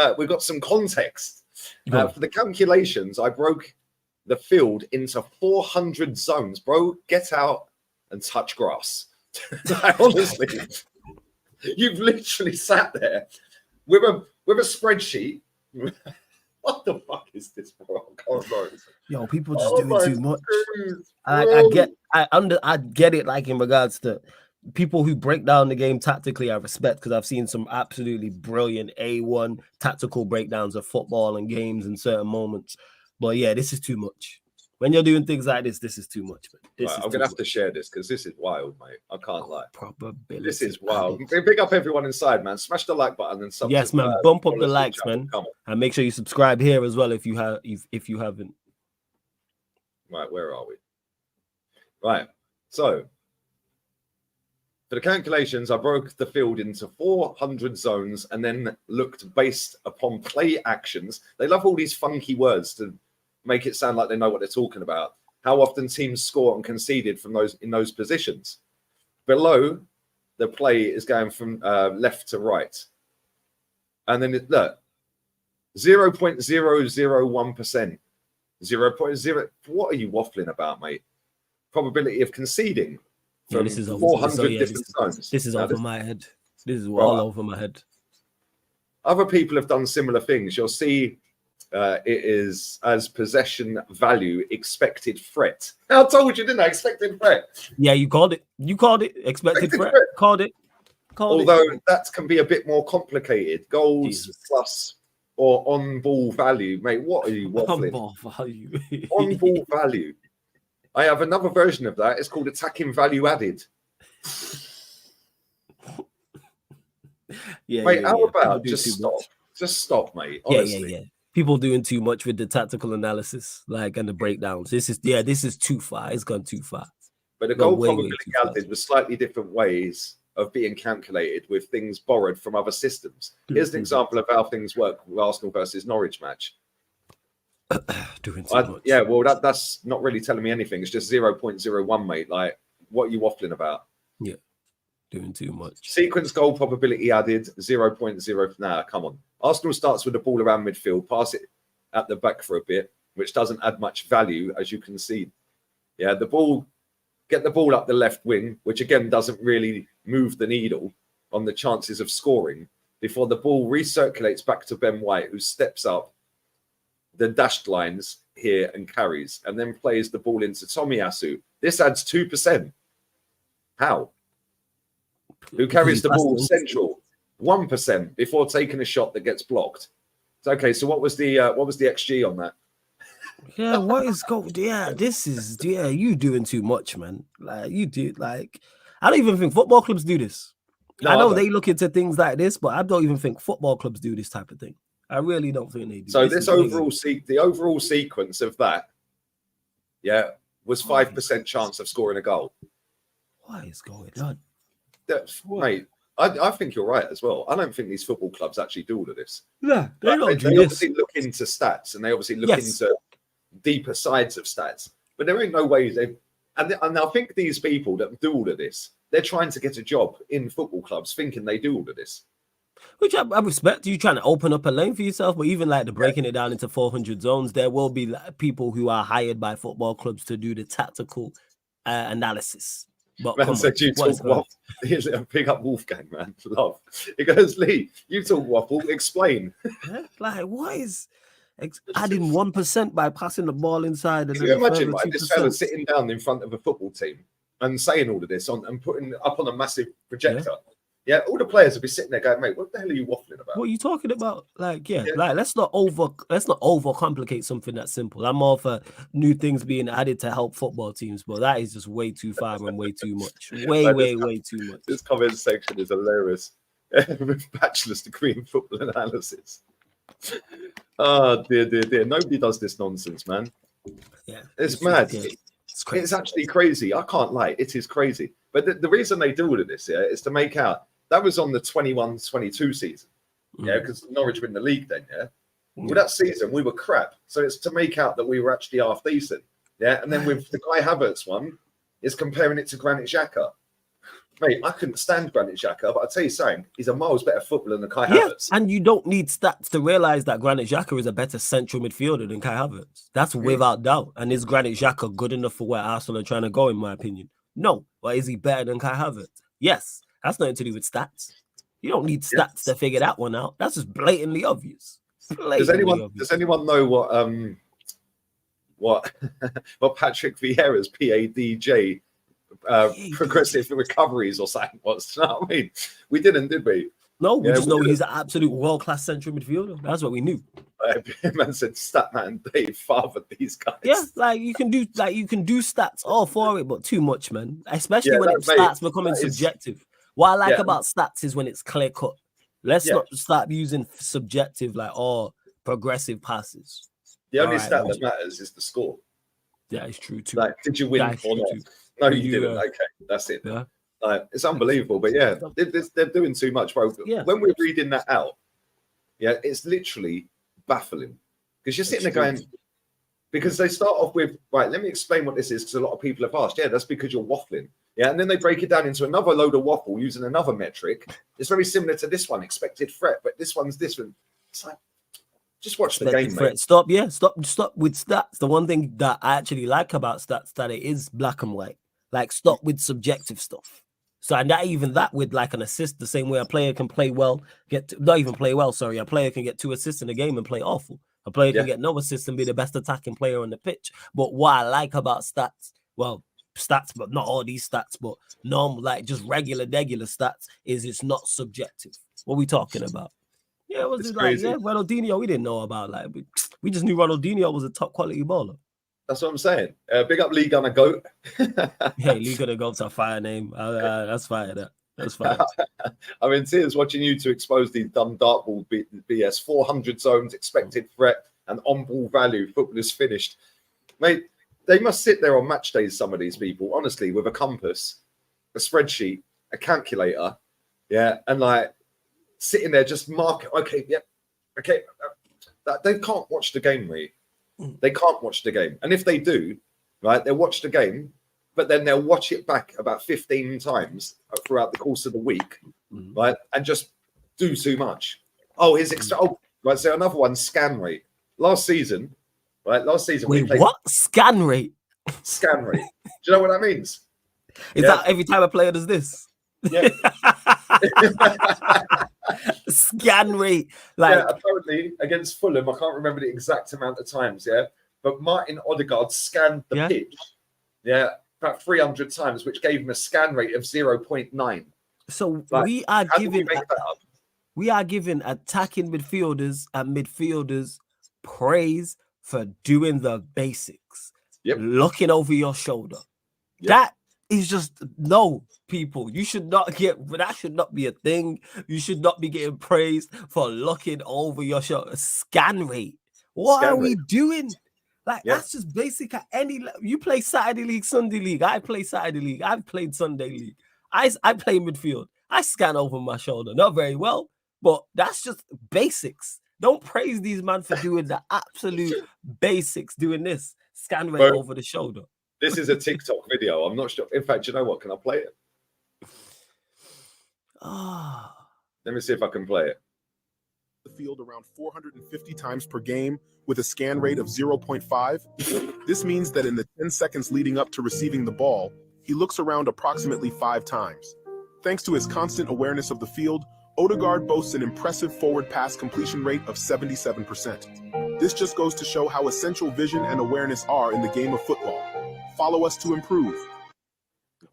S1: context for the calculations. I broke the field into 400 zones, bro. Get out and touch grass. Honestly, you've literally sat there with a spreadsheet. What the fuck is this, bro?
S2: Yo, people just doing too much.
S1: Goodness,
S2: I get it. Like in regards to people who break down the game tactically, I respect, because I've seen some absolutely brilliant A1 tactical breakdowns of football and games in certain moments. But yeah, this is too much. When you're doing things like this is too much.
S1: Right, I'm gonna have to share this because this is wild, mate. I can't lie.
S2: Probability.
S1: This is wild. Big up everyone inside, man. Smash the like button and subscribe.
S2: Yes, man. Bump up the likes, man.
S1: Come on.
S2: And make sure you subscribe here as well if you haven't.
S1: Right, where are we? Right. So for the calculations, I broke the field into 400 zones and then looked based upon play actions. They love all these funky words to make it sound like they know what they're talking about. How often teams score and conceded from in those positions. Below, the play is going from left to right. And then look, 0.001%. 0.0. What are you waffling about, mate? Probability of conceding from
S2: this is
S1: 400 different zones.
S2: This is over my head. This is all over my head.
S1: Other people have done similar things. You'll see it is as possession value expected threat. I told you, didn't I? Expected threat.
S2: Yeah, you called it. You called it. Expected threat. Called it.
S1: Although that can be a bit more complicated. Goals plus or on ball value, mate. What are you waffling?
S2: On ball value.
S1: On ball value. I have another version of that. It's called attacking value added.
S2: Yeah,
S1: mate.
S2: yeah,
S1: how
S2: yeah.
S1: about just stop? Much. Just stop, mate. Honestly.
S2: Yeah. People doing too much with the tactical analysis, like, and the breakdowns. This is too far. It's gone too far.
S1: But the goal probability added was slightly different ways of being calculated with things borrowed from other systems. Here's an example of how things work with Arsenal versus Norwich match.
S2: Doing too much.
S1: Yeah, well, that's not really telling me anything. It's just 0.01, mate. Like, what are you waffling about?
S2: Yeah, doing too much.
S1: Sequence goal probability added 0.0. Nah, come on. Arsenal starts with the ball around midfield, pass it at the back for a bit, which doesn't add much value, as you can see. Yeah, get the ball up the left wing, which again doesn't really move the needle on the chances of scoring, before the ball recirculates back to Ben White, who steps up the dashed lines here and carries, and then plays the ball into Tomiyasu. This adds 2%. How? Who carries the ball central? 1% before taking a shot that gets blocked. So, okay, so what was the XG on that?
S2: Yeah, what is going? Yeah, you doing too much, man. Like, you do, like, I don't even think football clubs do this. No, I know they look into things like this, but I don't even think football clubs do this type of thing. I really don't think they do.
S1: So the overall sequence of that, yeah, was 5% chance of scoring a goal.
S2: What is going on?
S1: Mate, I think you're right as well. I don't think these football clubs actually do all of this.
S2: Yeah, they
S1: obviously look into stats, and they obviously look into deeper sides of stats. But there ain't no way and I think these people that do all of this, they're trying to get a job in football clubs, thinking they do all of this.
S2: Which I respect. You trying to open up a lane for yourself, but even like the breaking it down into 400 zones, there will be people who are hired by football clubs to do the tactical analysis. But
S1: man said you talk waffle. Here's a big up Wolfgang, man. Love. He goes, Lee, you talk waffle. Explain.
S2: Like, what is adding 1% by passing the ball inside?
S1: Can you imagine, like, this fella sitting down in front of a football team and saying all of this and putting it up on a massive projector. Yeah, all the players would be sitting there going, mate, what the hell are you waffling about?
S2: What are you talking about? Like, like let's not overcomplicate something that's simple. I'm all for new things being added to help football teams, but that is just way too far and way too much. Way too much.
S1: This comment section is hilarious. With bachelor's degree in football analysis. Oh dear. Nobody does this nonsense, man. Yeah, it's mad. It's crazy. It's actually crazy. I can't lie. It is crazy. But the reason they do all of this, is to make out that was on the 21-22 season. Yeah, because Norwich win the league then, Well, that season we were crap. So it's to make out that we were actually half decent. Yeah. And then with the Kai Havertz one, is comparing it to Granit Xhaka. Mate, I couldn't stand Granit Xhaka, but I'll tell you something, he's a miles better footballer than Kai Havertz.
S2: And you don't need stats to realise that Granit Xhaka is a better central midfielder than Kai Havertz. That's without doubt. And is Granit Xhaka good enough for where Arsenal are trying to go, in my opinion? No. But is he better than Kai Havertz? Yes. That's nothing to do with stats. You don't need stats to figure that one out. That's just blatantly obvious.
S1: Does anyone know what Patrick Vieira's PADJ progressive recoveries or something was? You know what I mean? We didn't, did we?
S2: No, we just know he's an absolute world-class central midfielder. That's what we knew.
S1: Man said Statman and Dave fathered these guys.
S2: Yeah, you can do stats all for it, but too much, man. Especially when it starts becoming subjective. What I like about stats is when it's clear cut. Let's not start using subjective progressive passes.
S1: The only stat that matters is the score.
S2: Yeah, it's true too.
S1: Like, did you win or not? No, you didn't. Okay, that's it. Yeah. It's unbelievable, but they're doing too much, bro. Yeah. When we're reading that out, it's literally baffling because you're sitting there going, because they start off with, right, let me explain what this is because a lot of people have asked. Yeah, that's because you're waffling. Yeah, and then they break it down into another load of waffle using another metric. It's very similar to this one, expected threat, but this one's different. It's like, just watch the game, mate.
S2: Stop with stats. The one thing that I actually like about stats that it is black and white. Like, stop with subjective stuff. So, and that with like an assist, the same way a player can play well, a player can get 2 assists in a game and play awful. A player can get no assists and be the best attacking player on the pitch. But what I like about stats, but not all these stats, but normal, like just regular stats, is it's not subjective. What are we talking about? Yeah, it was Ronaldinho. We didn't know about we just knew Ronaldinho was a top quality baller.
S1: That's what I'm saying. Big up Lee Gunner Goat.
S2: Lee Gunner Goat's a fire name. That's fire. That's fire.
S1: I'm in tears watching you to expose these dumb dartball BS. 400 zones, expected threat, and on-ball value. Football is finished. Mate, they must sit there on match days, some of these people, honestly, with a compass, a spreadsheet, a calculator, and sitting there just marking, okay. They can't watch the game, mate. They can't watch the game. And if they do, right, they'll watch the game, but then they'll watch it back about 15 times throughout the course of the week, right, and just do too much. So another one, scan rate. Last season, we played...
S2: What? Scan rate?
S1: Scan rate. Do you know what that means?
S2: Is that every time a player does this?
S1: Yeah.
S2: Scan rate.
S1: Apparently against Fulham, I can't remember the exact amount of times, but Martin Odegaard scanned the pitch, about 300 times, which gave him a scan rate of 0.9.
S2: So we are giving attacking midfielders and midfielders praise for doing the basics. Looking over your shoulder. That is just people. You should not that should not be a thing. You should not be getting praised for looking over your shoulder. Scan rate. What are we doing? That's just basic at any level. You play Saturday League, Sunday League. I play Saturday League. I've played Sunday League. I play midfield. I scan over my shoulder. Not very well, but that's just basics. Don't praise these man for doing the absolute basics, doing this. Scan rate over the shoulder.
S1: This is a TikTok video. I'm not sure. In fact, you know what? Can I play it? Let me see if I can play it.
S3: The field around 450 times per game with a scan rate of 0.5. This means that in the 10 seconds leading up to receiving the ball, he looks around approximately 5 times. Thanks to his constant awareness of the field, Odegaard boasts an impressive forward pass completion rate of 77%. This just goes to show how essential vision and awareness are in the game of football. Follow us to improve.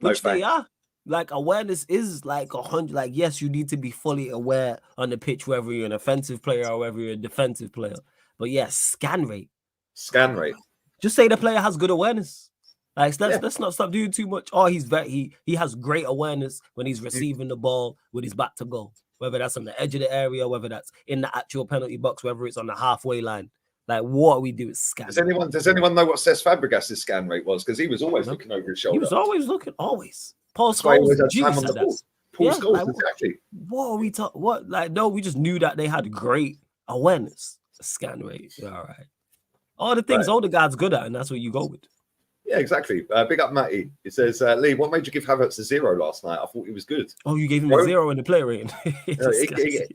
S2: which they
S1: thanks.
S2: are. Like awareness is like 100. Like yes, you need to be fully aware on the pitch, whether you're an offensive player or whether you're a defensive player. But yes, scan rate.
S1: Scan rate.
S2: Just say the player has good awareness. Like
S1: Yeah.
S2: let's not stop doing too much. Oh, he has great awareness when he's receiving the ball with his back to goal. Whether that's on the edge of the area, whether that's in the actual penalty box, whether it's on the halfway line. Like what we do is scan.
S1: Does anyone know what Cesc Fabregas' scan rate was? Because he was always looking over his shoulder.
S2: He was always looking, always. Paul
S1: That's why he always
S2: Scholes,
S1: had time on the ball. Paul Scholes,
S2: like,
S1: exactly.
S2: What are we talking? What? Like, no, we just knew that they had great awareness. Scan rate. All right. All the things older guys good at, and that's what you go with.
S1: Yeah, exactly. Big up Matty. He says, Lee, what made you give Havertz a 0 last night? I thought he was good.
S2: Oh, you gave him a 0 in the play rating.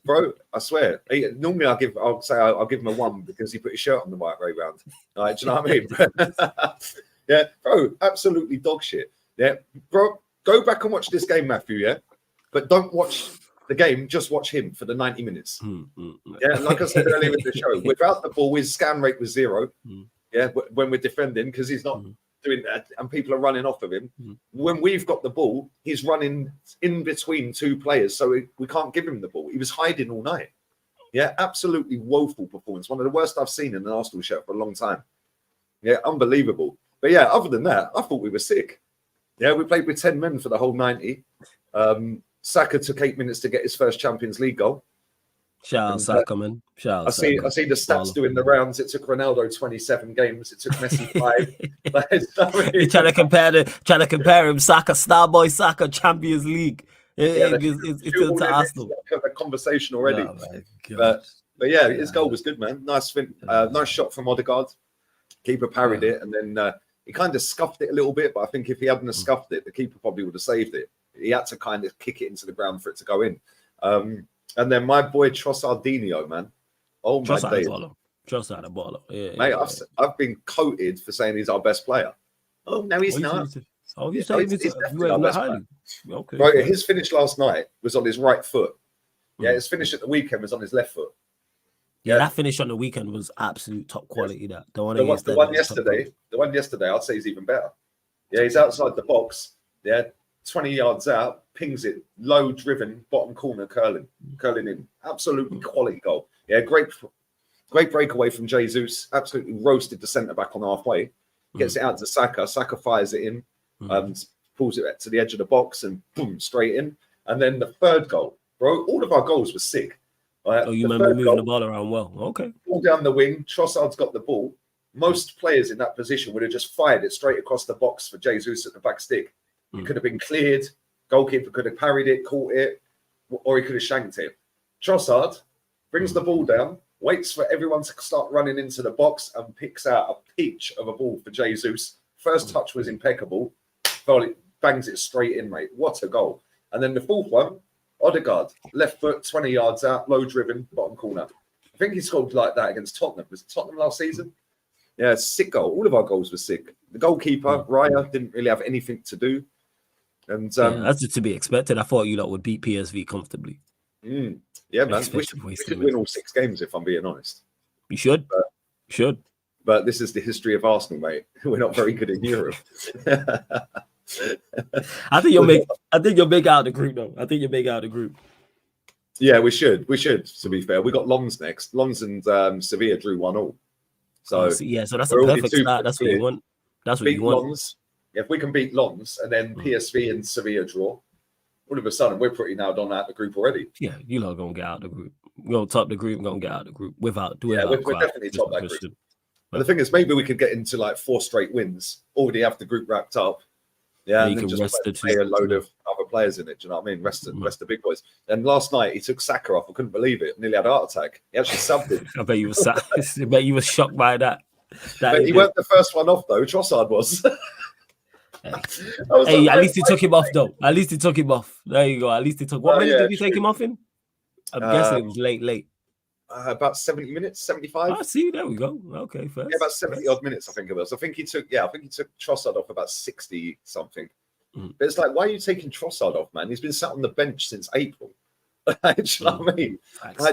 S1: Bro, I swear. Normally I'll give him a 1 because he put his shirt on the right way round. Right, do you know what I mean? Yeah, bro, absolutely dog shit. Yeah, bro, go back and watch this game, Matthew, yeah? But don't watch the game, just watch him for the 90 minutes. Yeah, like I said earlier in the show, without the ball, his scan rate was 0. Yeah, when we're defending, because he's not doing that and people are running off of him. When we've got the ball, he's running in between two players, so we can't give him the ball. He was hiding all night. Yeah, absolutely woeful performance. One of the worst I've seen in an Arsenal shirt for a long time. Yeah, unbelievable. But yeah, other than that, I thought we were sick. Yeah, we played with 10 men for the whole 90. Saka took 8 minutes to get his first Champions League goal.
S2: Shout out Saka, man. Shout out
S1: I see the stats doing the rounds. It took Ronaldo 27 games. It took Messi 5.
S2: You're trying to compare him, Saka, Starboy Saka, Champions League. It's into Arsenal.
S1: A conversation already.
S2: Oh,
S1: but yeah, his goal was good, man. Nice shot from Odegaard. Keeper parried it, and then he kind of scuffed it a little bit. But I think if he hadn't scuffed it, the keeper probably would have saved it. He had to kind of kick it into the ground for it to go in. And then my boy Trossardinho, man. Oh my days.
S2: Trossard a baller. Yeah,
S1: mate, I've been quoted for saying he's our best player. Oh no, he's not.
S2: Oh, you saying he's definitely our best player. Okay.
S1: Right, his finish last night was on his right foot. Yeah, his finish at the weekend was on his left foot.
S2: Yeah, that finish on the weekend was absolute top quality. That the one
S1: yesterday, I'd say he's even better. Yeah, he's outside the box. Yeah, 20 yards out, pings it, low driven, bottom corner, curling in. Absolutely quality goal. Yeah, great breakaway from Jesus. Absolutely roasted the centre back on halfway. Gets it out to Saka. Saka fires it in, pulls it to the edge of the box, and boom, straight in. And then the third goal, bro. All of our goals were sick.
S2: Oh, you remember moving the ball around well. Okay.
S1: Ball down the wing. Trossard's got the ball. Most players in that position would have just fired it straight across the box for Jesus at the back stick. It could have been cleared. Goalkeeper could have parried it, caught it, or he could have shanked it. Trossard brings the ball down, waits for everyone to start running into the box, and picks out a peach of a ball for Jesus. First touch was impeccable. Volley, bangs it straight in, mate. What a goal. And then the fourth one, Odegaard, left foot, 20 yards out, low driven, bottom corner. I think he scored like that against Tottenham. Was it Tottenham last season? Yeah, sick goal. All of our goals were sick. The goalkeeper, Raya, didn't really have anything to do. And
S2: that's to be expected. I thought you lot would beat PSV comfortably.
S1: Yeah, man. We should win all 6 games, if I'm being honest.
S2: You should.
S1: But this is the history of Arsenal, mate. We're not very good in Europe.
S2: I think you'll make out the group, though. I think you'll make out the group.
S1: Yeah, we should. To be fair, we got Lens next. Lens and Sevilla drew 1-1. So
S2: so that's a perfect start. That's what you want. That's what you want.
S1: Lens. If we can beat Lens and then PSV and Sevilla draw, all of a sudden we're pretty nailed on out the group already. Yeah,
S2: you lot are gonna get out the group. We're gonna top the group. We're gonna get out the group we're
S1: definitely top that group. But the thing is, maybe we could get into like 4 straight wins. Already have the group wrapped up. Yeah, and then just play a load of other players in it. Do you know what I mean? Rest the big boys. And last night he took Saka off. I couldn't believe it. Nearly had a heart attack. He actually subbed him.
S2: I bet you were shocked by that.
S1: But he weren't the first one off though. Trossard was.
S2: Hey, at least he took him off though. At least he took him off. There you go. At least he took. What minute did he take him off in? I'm guessing it was late.
S1: About 70 minutes, 75.
S2: I see. There we go. Okay, first.
S1: Yeah, about 70 odd minutes, I think it was. I think he took Trossard off about 60 something. But it's like, why are you taking Trossard off, man? He's been sat on the bench since April. Do you know what I mean?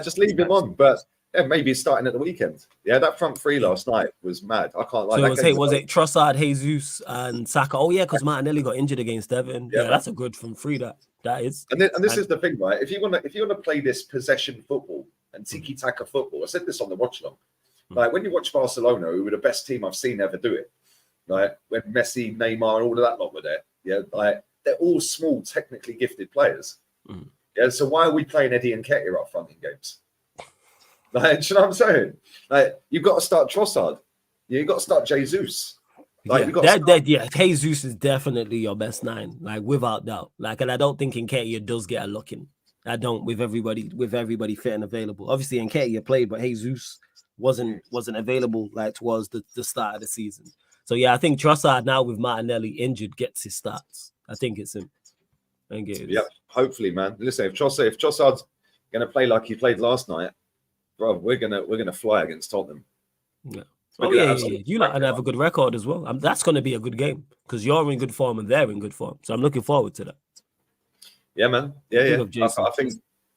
S1: Just leave him on. But Yeah, maybe starting at the weekend. Yeah, that front three last night was mad. I can't lie.
S2: So was it Trossard, Jesus, and Saka? Oh yeah, because Martinelli got injured against Devon. Yeah, that's a good front three. That is.
S1: And this is the thing, right? If you want to play this possession football and tiki taka football, I said this on the watch long. Like when you watch Barcelona, who were the best team I've seen ever do it. Like when Messi, Neymar, all of that lot were there. Yeah, like they're all small, technically gifted players. Yeah, so why are we playing Eddie and Nketiah up front in games? Like, do you know what I'm saying? Like, you've got to start Trossard. Yeah, you've got to start Jesus. Like,
S2: Jesus is definitely your best 9, like without doubt. Like, and I don't think Nketiah does get a look in. I don't with everybody fit and available. Obviously, Nketiah played, but Jesus wasn't available like towards the start of the season. So yeah, I think Trossard now with Martinelli injured gets his starts. I think it's him. I think it is.
S1: Yeah, hopefully, man. Listen, if Trossard's gonna play like he played last night, bro, we're gonna fly against Tottenham.
S2: Yeah. You like to have a good record as well. That's gonna be a good game because you're in good form and they're in good form. So I'm looking forward to that.
S1: Yeah, man. Yeah. I think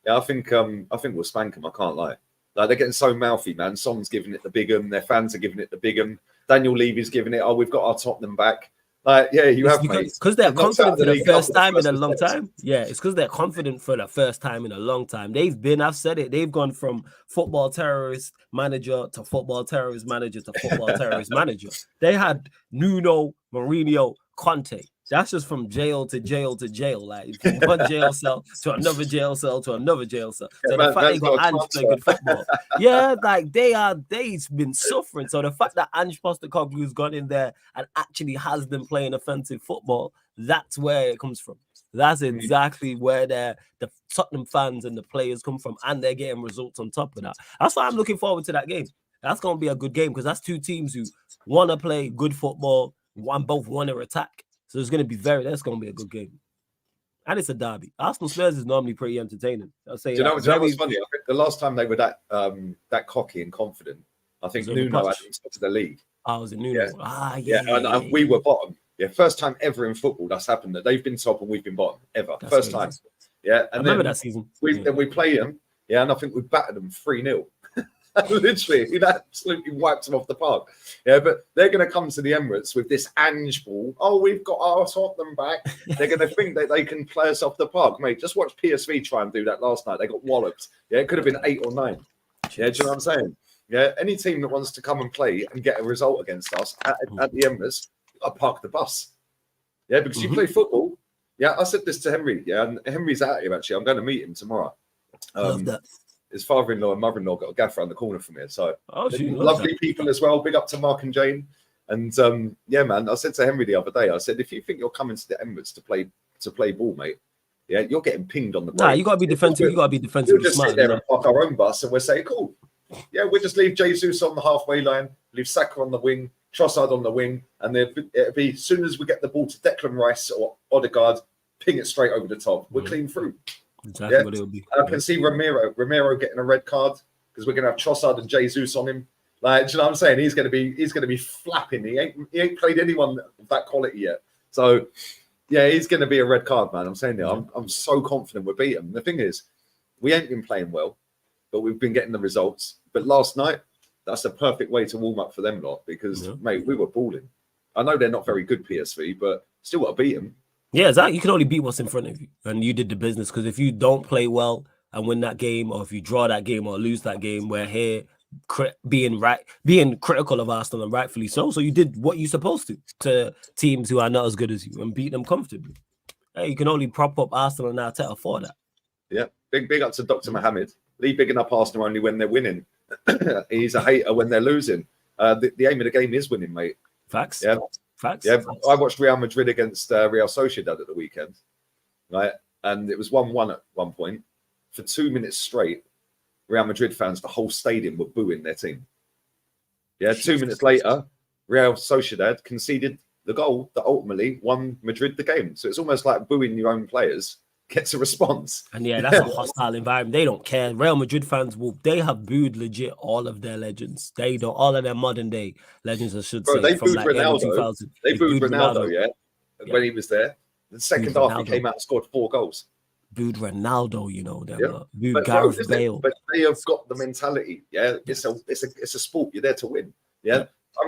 S1: we'll spank them. I can't lie. Like they're getting so mouthy, man. Son's giving it the big 'em. Their fans are giving it the big 'em. Daniel Levy's giving it. Oh, we've got our Tottenham back. Like, yeah, you have, mate.
S2: Because they're confident for the first time in a long time. Yeah, it's because they're confident for the first time in a long time. I've said it, they've gone from football terrorist manager to football terrorist manager to football terrorist manager. They had Nuno, Mourinho, Conte. That's just from jail to jail to jail. Like from one jail cell to another jail cell to another jail cell. So the fact they got Ange playing good football. Yeah, like they've been suffering. So the fact that Ange Postecoglou's gone in there and actually has them playing offensive football, that's where it comes from. That's exactly where the Tottenham fans and the players come from, and they're getting results on top of that. That's why I'm looking forward to that game. That's going to be a good game because that's two teams who want to play good football, both want to attack. So that's going to be a good game. And it's a derby. Arsenal Spurs is normally pretty entertaining. I'll say.
S1: Do you know what's funny? I think the last time they were that cocky and confident, I think Nuno had them top of the league.
S2: Was it Nuno?
S1: Yeah. And we were bottom. Yeah, first time ever in football that's happened that they've been top and we've been bottom ever. That's first time. Yeah, and
S2: I remember that season.
S1: Then we play them. Yeah, and I think we battered them 3-0. Literally, we absolutely wiped them off the park. Yeah, but they're going to come to the Emirates with this Ange ball. Oh, we've got our Tottenham back. They're going to think that they can play us off the park, mate. Just watch PSV try and do that last night. They got walloped. Yeah, it could have been 8 or 9. Yeah, do you know what I'm saying? Yeah, any team that wants to come and play and get a result against us at the Emirates, I'll park the bus. Yeah, because you play football. Yeah, I said this to Henry. Yeah, and Henry's out here actually. I'm going to meet him tomorrow.
S2: Love that.
S1: His father-in-law and mother-in-law got a gaff around the corner from here. So
S2: lovely
S1: people as well. Big up to Mark and Jane. And yeah, man, I said to Henry the other day, I said, if you think you're coming to the Emirates to play ball, mate, yeah, you're getting pinged on the break.
S2: Nah, you got to be defensive. You got to be defensive.
S1: We'll just sit there and park our own bus and we'll say, cool. Yeah, we'll just leave Jesus on the halfway line, leave Saka on the wing, Trossard on the wing, and then it'll be as soon as we get the ball to Declan Rice or Odegaard, ping it straight over the top. We're clean through.
S2: Exactly what it will be.
S1: And I can see Romero getting a red card because we're going to have Trossard and Jesus on him. Like, do you know what I'm saying? He's going to be flapping. He ain't played anyone of that quality yet. So yeah, he's going to be a red card, man. I'm saying that. I'm so confident we'll beat him. The thing is, we ain't been playing well, but we've been getting the results. But last night, that's a perfect way to warm up for them lot because, mate, we were balling. I know they're not very good PSV, but still got to beat them.
S2: Yeah, exactly. You can only beat what's in front of you, and you did the business. Because if you don't play well and win that game, or if you draw that game or lose that game, we're here being critical of Arsenal, and rightfully so. So you did what you're supposed to teams who are not as good as you and beat them comfortably. Hey, you can only prop up Arsenal and Arteta for that.
S1: Yeah, big up to Dr. Mohammed. Lee bigging up Arsenal only when they're winning. He's a hater when they're losing. The aim of the game is winning, mate.
S2: Facts.
S1: Yeah.
S2: Facts.
S1: Yeah, I watched Real Madrid against Real Sociedad at the weekend, right? And it was 1-1 at one point. For 2 minutes straight, Real Madrid fans, the whole stadium were booing their team. Yeah, 2 minutes later, Real Sociedad conceded the goal that ultimately won Madrid the game. So it's almost like booing your own players gets a response.
S2: And yeah, that's a hostile environment. They don't care. Real Madrid fans they have booed legit all of their legends. They don't, all of their modern day legends, I should say.
S1: They
S2: from
S1: booed
S2: like
S1: Ronaldo. They booed Ronaldo, when he was there. The second half, he came out and scored 4 goals.
S2: booed Ronaldo, you know, them,
S1: Yeah.
S2: booed
S1: But bro,
S2: Gareth
S1: listen,
S2: Bale.
S1: but they have got the mentality. Yeah, it's a sport. You're there to win. Yeah,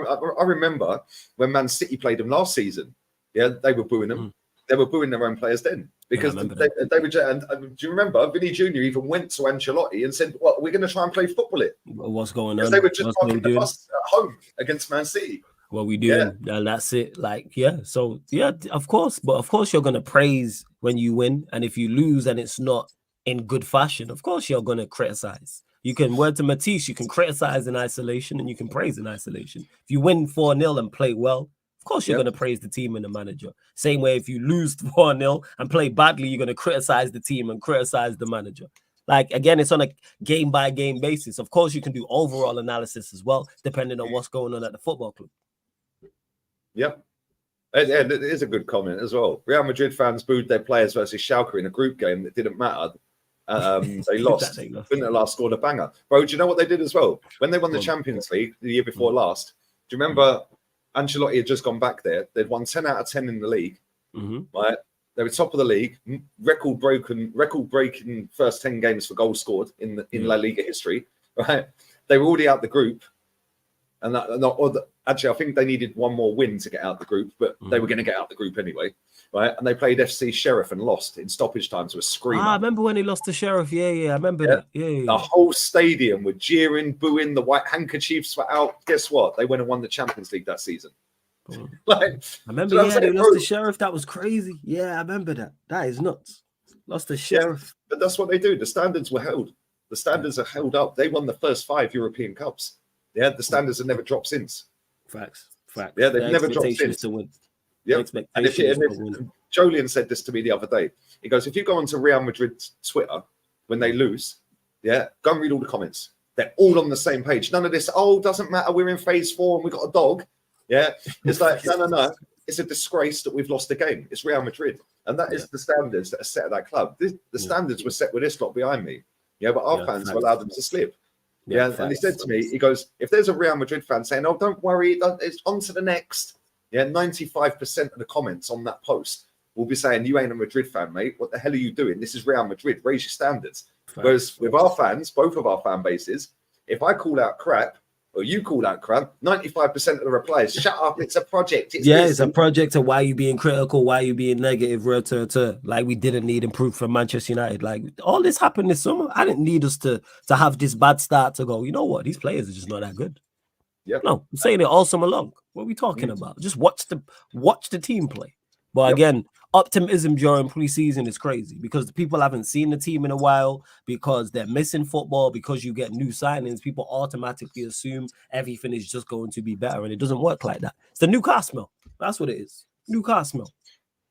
S1: I remember when Man City played them last season. Yeah, they were booing them. They were booing their own players then because they were. And do you remember Vinny Jr. even went to Ancelotti and said, "Well, we're going to try and play football it."
S2: What's going
S1: Because
S2: on?
S1: they were just
S2: What's
S1: parking the
S2: doing?
S1: bus at home against Man City.
S2: What we doing, and that's it. Like, yeah. So yeah, of course, but of course you're gonna praise when you win, and if you lose and it's not in good fashion, of course you're gonna criticize. You can word to Matisse, you can criticize in isolation and you can praise in isolation. If you win 4-0 and play well, of course you're gonna praise the team and the manager. Same way, if you lose 4-0 and play badly, you're gonna criticize the team and criticize the manager. Like, again, it's on a game by game basis. Of course, you can do overall analysis as well, depending on what's going on at the football club.
S1: Yep. And it is a good comment as well. Real Madrid fans booed their players versus Schalke in a group game that didn't matter. They lost. Vinterla scored a banger. Bro, do you know what they did as well? When they won the Champions League the year before last, do you remember Ancelotti had just gone back there? They'd won 10 out of 10 in the league. Right? They were top of the league, record-breaking first 10 games for goals scored in La Liga history. Right? They were already out the group. And actually, I think they needed one more win to get out the group, but they were going to get out the group anyway, right? And they played FC Sheriff and lost in stoppage time to a screamer.
S2: I remember when he lost to Sheriff. Yeah, I remember that. Yeah.
S1: The whole stadium were jeering, booing. The white handkerchiefs were out. Guess what? They went and won the Champions League that season.
S2: I remember, they lost to Sheriff. That was crazy. Yeah, I remember that. That is nuts. Lost to Sheriff.
S1: But that's what they do. The standards were held. The standards are held up. They won the first 5 European Cups. Yeah, the standards have never dropped since.
S2: Facts.
S1: Yeah, they've never dropped since.
S2: To win.
S1: Yeah, and if Jolien said this to me the other day, he goes, if you go onto Real Madrid's Twitter when they lose, go and read all the comments. They're all on the same page. None of this, doesn't matter, we're in phase 4 and we got a dog. Yeah, it's like, no. It's a disgrace that we've lost the game. It's Real Madrid. And that is the standards that are set at that club. The standards were set with this lot behind me. Yeah, but our fans have allowed them to slip. Yeah, and he said to me, he goes, if there's a Real Madrid fan saying, "Oh, don't worry, it's on to the next," 95% of the comments on that post will be saying, "You ain't a Madrid fan, mate. What the hell are you doing? This is Real Madrid. Raise your standards." Whereas with our fans, both of our fan bases, if I call out crap or you call out crap, 95% of the replies, "Shut up, it's a project."
S2: It's a project. And why are you being critical? Why are you being negative? Like, we didn't need improvement from Manchester United. Like, all this happened this summer. I didn't need us to have this bad start to go, you know what? These players are just not that good.
S1: Yeah.
S2: No, I'm saying it all summer long. What are we talking about? Just watch the team play. But again, optimism during preseason is crazy because the people haven't seen the team in a while, because they're missing football, because you get new signings. People automatically assume everything is just going to be better, and it doesn't work like that. It's the new car smell. That's what it is. New car smell.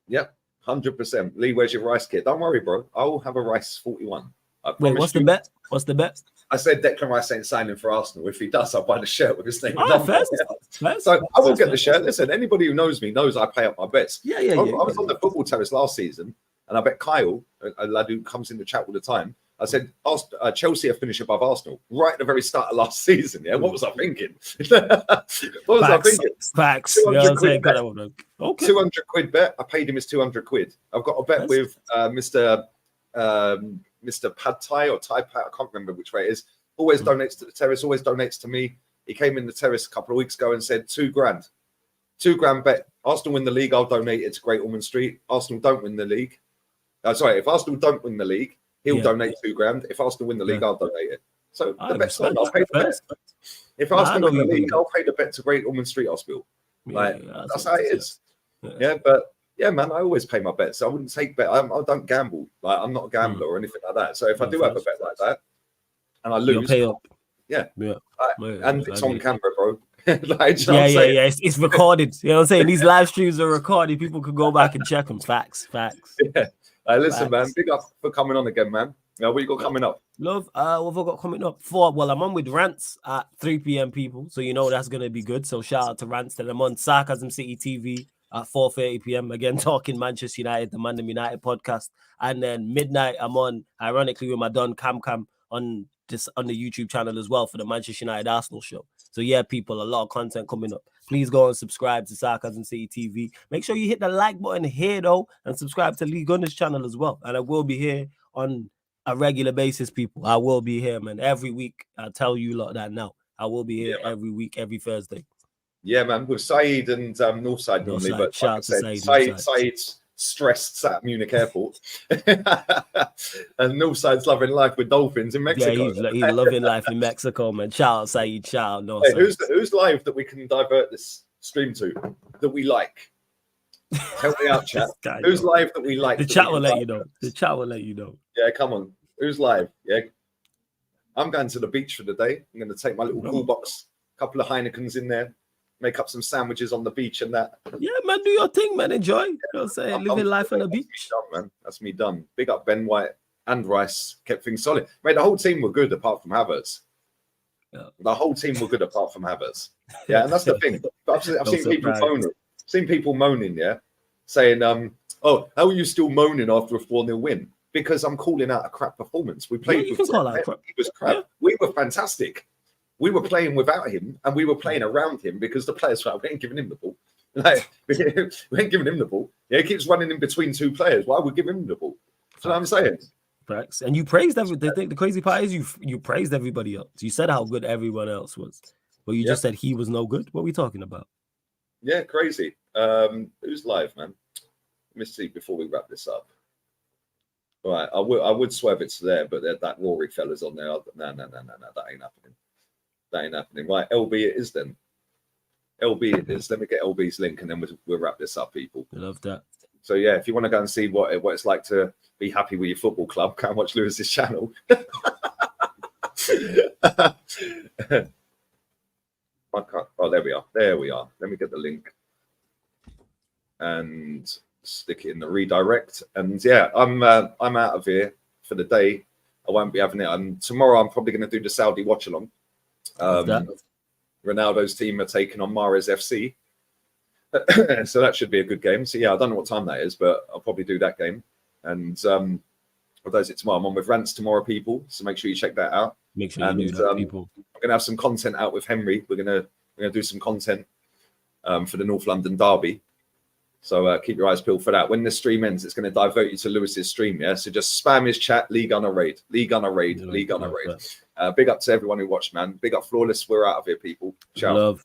S1: Yep, 100%. Lee, where's your rice kit? Don't worry, bro. I will have a rice 41.
S2: Wait, what's the bet? What's the bet?
S1: I said Declan Rice ain't signing for Arsenal. If he does, I'll buy the shirt with his name.
S2: So
S1: I will get the shirt. Listen, anybody who knows me knows I pay up my bets.
S2: Yeah.
S1: I was on the football terrace last season, and I bet Kyle, a lad who comes in the chat all the time, I said Chelsea are finished above Arsenal right at the very start of last season. Yeah, what was I thinking? I thinking?
S2: Facts.
S1: 200 quid bet.
S2: Okay.
S1: 200 quid bet. I paid him his 200 quid. I've got a bet with Mr. Pad Thai or Thai Pat. I can't remember which way it is. Always donates to the terrace. Always donates to me. He came in the terrace a couple of weeks ago and said £2,000. £2,000 bet. Arsenal win the league, I'll donate it to Great Ormond Street. Arsenal don't win the league. If Arsenal don't win the league, he'll donate £2,000. If Arsenal win the league, I'll donate it. So the bet's on. I'll pay the bet. If Arsenal win the league, I'll pay the bet to Great Ormond Street Hospital. That's how it is. But yeah, man, I always pay my bets. I wouldn't take bet. I don't gamble. Like, I'm not a gambler or anything like that. So if I do have a bet like that and I lose,
S2: you'll pay up.
S1: And it's on camera, bro.
S2: It's recorded. You know what I'm saying? These live streams are recorded. People could go back and check them. Facts.
S1: Yeah. Listen, man. Big up for coming on again, man. What you got coming up?
S2: Love. What have I got coming up? I'm on with Rants at 3 p.m. people, so you know that's gonna be good. So shout out to Rants. Then I'm on Sarcasm City TV at 4:30 p.m. again, talking Manchester United, the Man United podcast. And then midnight, I'm on, ironically, with my Don Cam on this on the YouTube channel as well for the Manchester United Arsenal show. So yeah, people, a lot of content coming up. Please go and subscribe to Sarcasm City TV. Make sure you hit the like button here though, and subscribe to Lee Gunner's channel as well. And I will be here on a regular basis, people. I will be here, man, every week. I'll tell you lot that now. I will be here every week, every Thursday.
S1: Yeah, man, with Saeed and Northside normally, but
S2: shout out to Saeed.
S1: Saeed's stressed at Munich airport, and Northside's loving life with dolphins in Mexico.
S2: Yeah, he's loving life in Mexico, man. Shout out Saeed, shout out Northside.
S1: Hey, who's live that we can divert this stream to that we like? Help me out, chat. Who's live that we like?
S2: The chat will let you know. The chat will let you know.
S1: Yeah, come on. Who's live? Yeah, I'm going to the beach for the day. I'm going to take my little cool box, a couple of Heinekens in there. Make up some sandwiches on the beach and that.
S2: Yeah, man, do your thing, man. Enjoy. You know what I'm saying? Living life on the beach.
S1: That's me done, man. That's me done. Big up Ben White and Rice. Kept things solid. Mate, the whole team were good apart from Havertz. Yeah. The whole team were good apart from Havertz. Yeah, and that's the thing. I've seen people moaning. Seen people moaning, yeah, saying, oh, how are you still moaning after a 4-0 win? Because I'm calling out a crap performance. We played with crap. He was crap. Yeah. We were fantastic. We were playing without him, and we were playing around him because the players we ain't giving him the ball. Like, we ain't giving him the ball. Yeah, he keeps running in between two players. Why would we give him the ball? That's what I'm saying.
S2: Facts. And you praised everything. The crazy part is you praised everybody else. You said how good everyone else was, but you just said he was no good. What are we talking about?
S1: Yeah, crazy. Who's live, man? Let me see before we wrap this up. All right, I would swerve it to there, but that Rory fella's on there. No, that ain't happening. That ain't happening. Right, LB it is then. LB it is. Let me get LB's link and then we'll wrap this up, people.
S2: I love that.
S1: So yeah, if you want to go and see what it's like to be happy with your football club, go and watch Lewis's channel. Oh, there we are. There we are. Let me get the link and stick it in the redirect. And yeah, I'm out of here for the day. I won't be having it. And tomorrow I'm probably going to do the Saudi watch along. Ronaldo's team are taking on Mahrez FC. So that should be a good game. So yeah, I don't know what time that is, but I'll probably do that game. And what is it tomorrow? I'm on with Rants tomorrow, people. So make sure you check that out.
S2: Make sure you do that, people.
S1: I'm gonna have some content out with Henry. We're gonna do some content for the North London derby. So keep your eyes peeled for that. When the stream ends, it's going to divert you to Lewis's stream. Yeah, so just spam his chat. League on a raid. League on a raid. League on a raid. Big up to everyone who watched, man. Big up Flawless. We're out of here, people. Ciao.
S2: Love.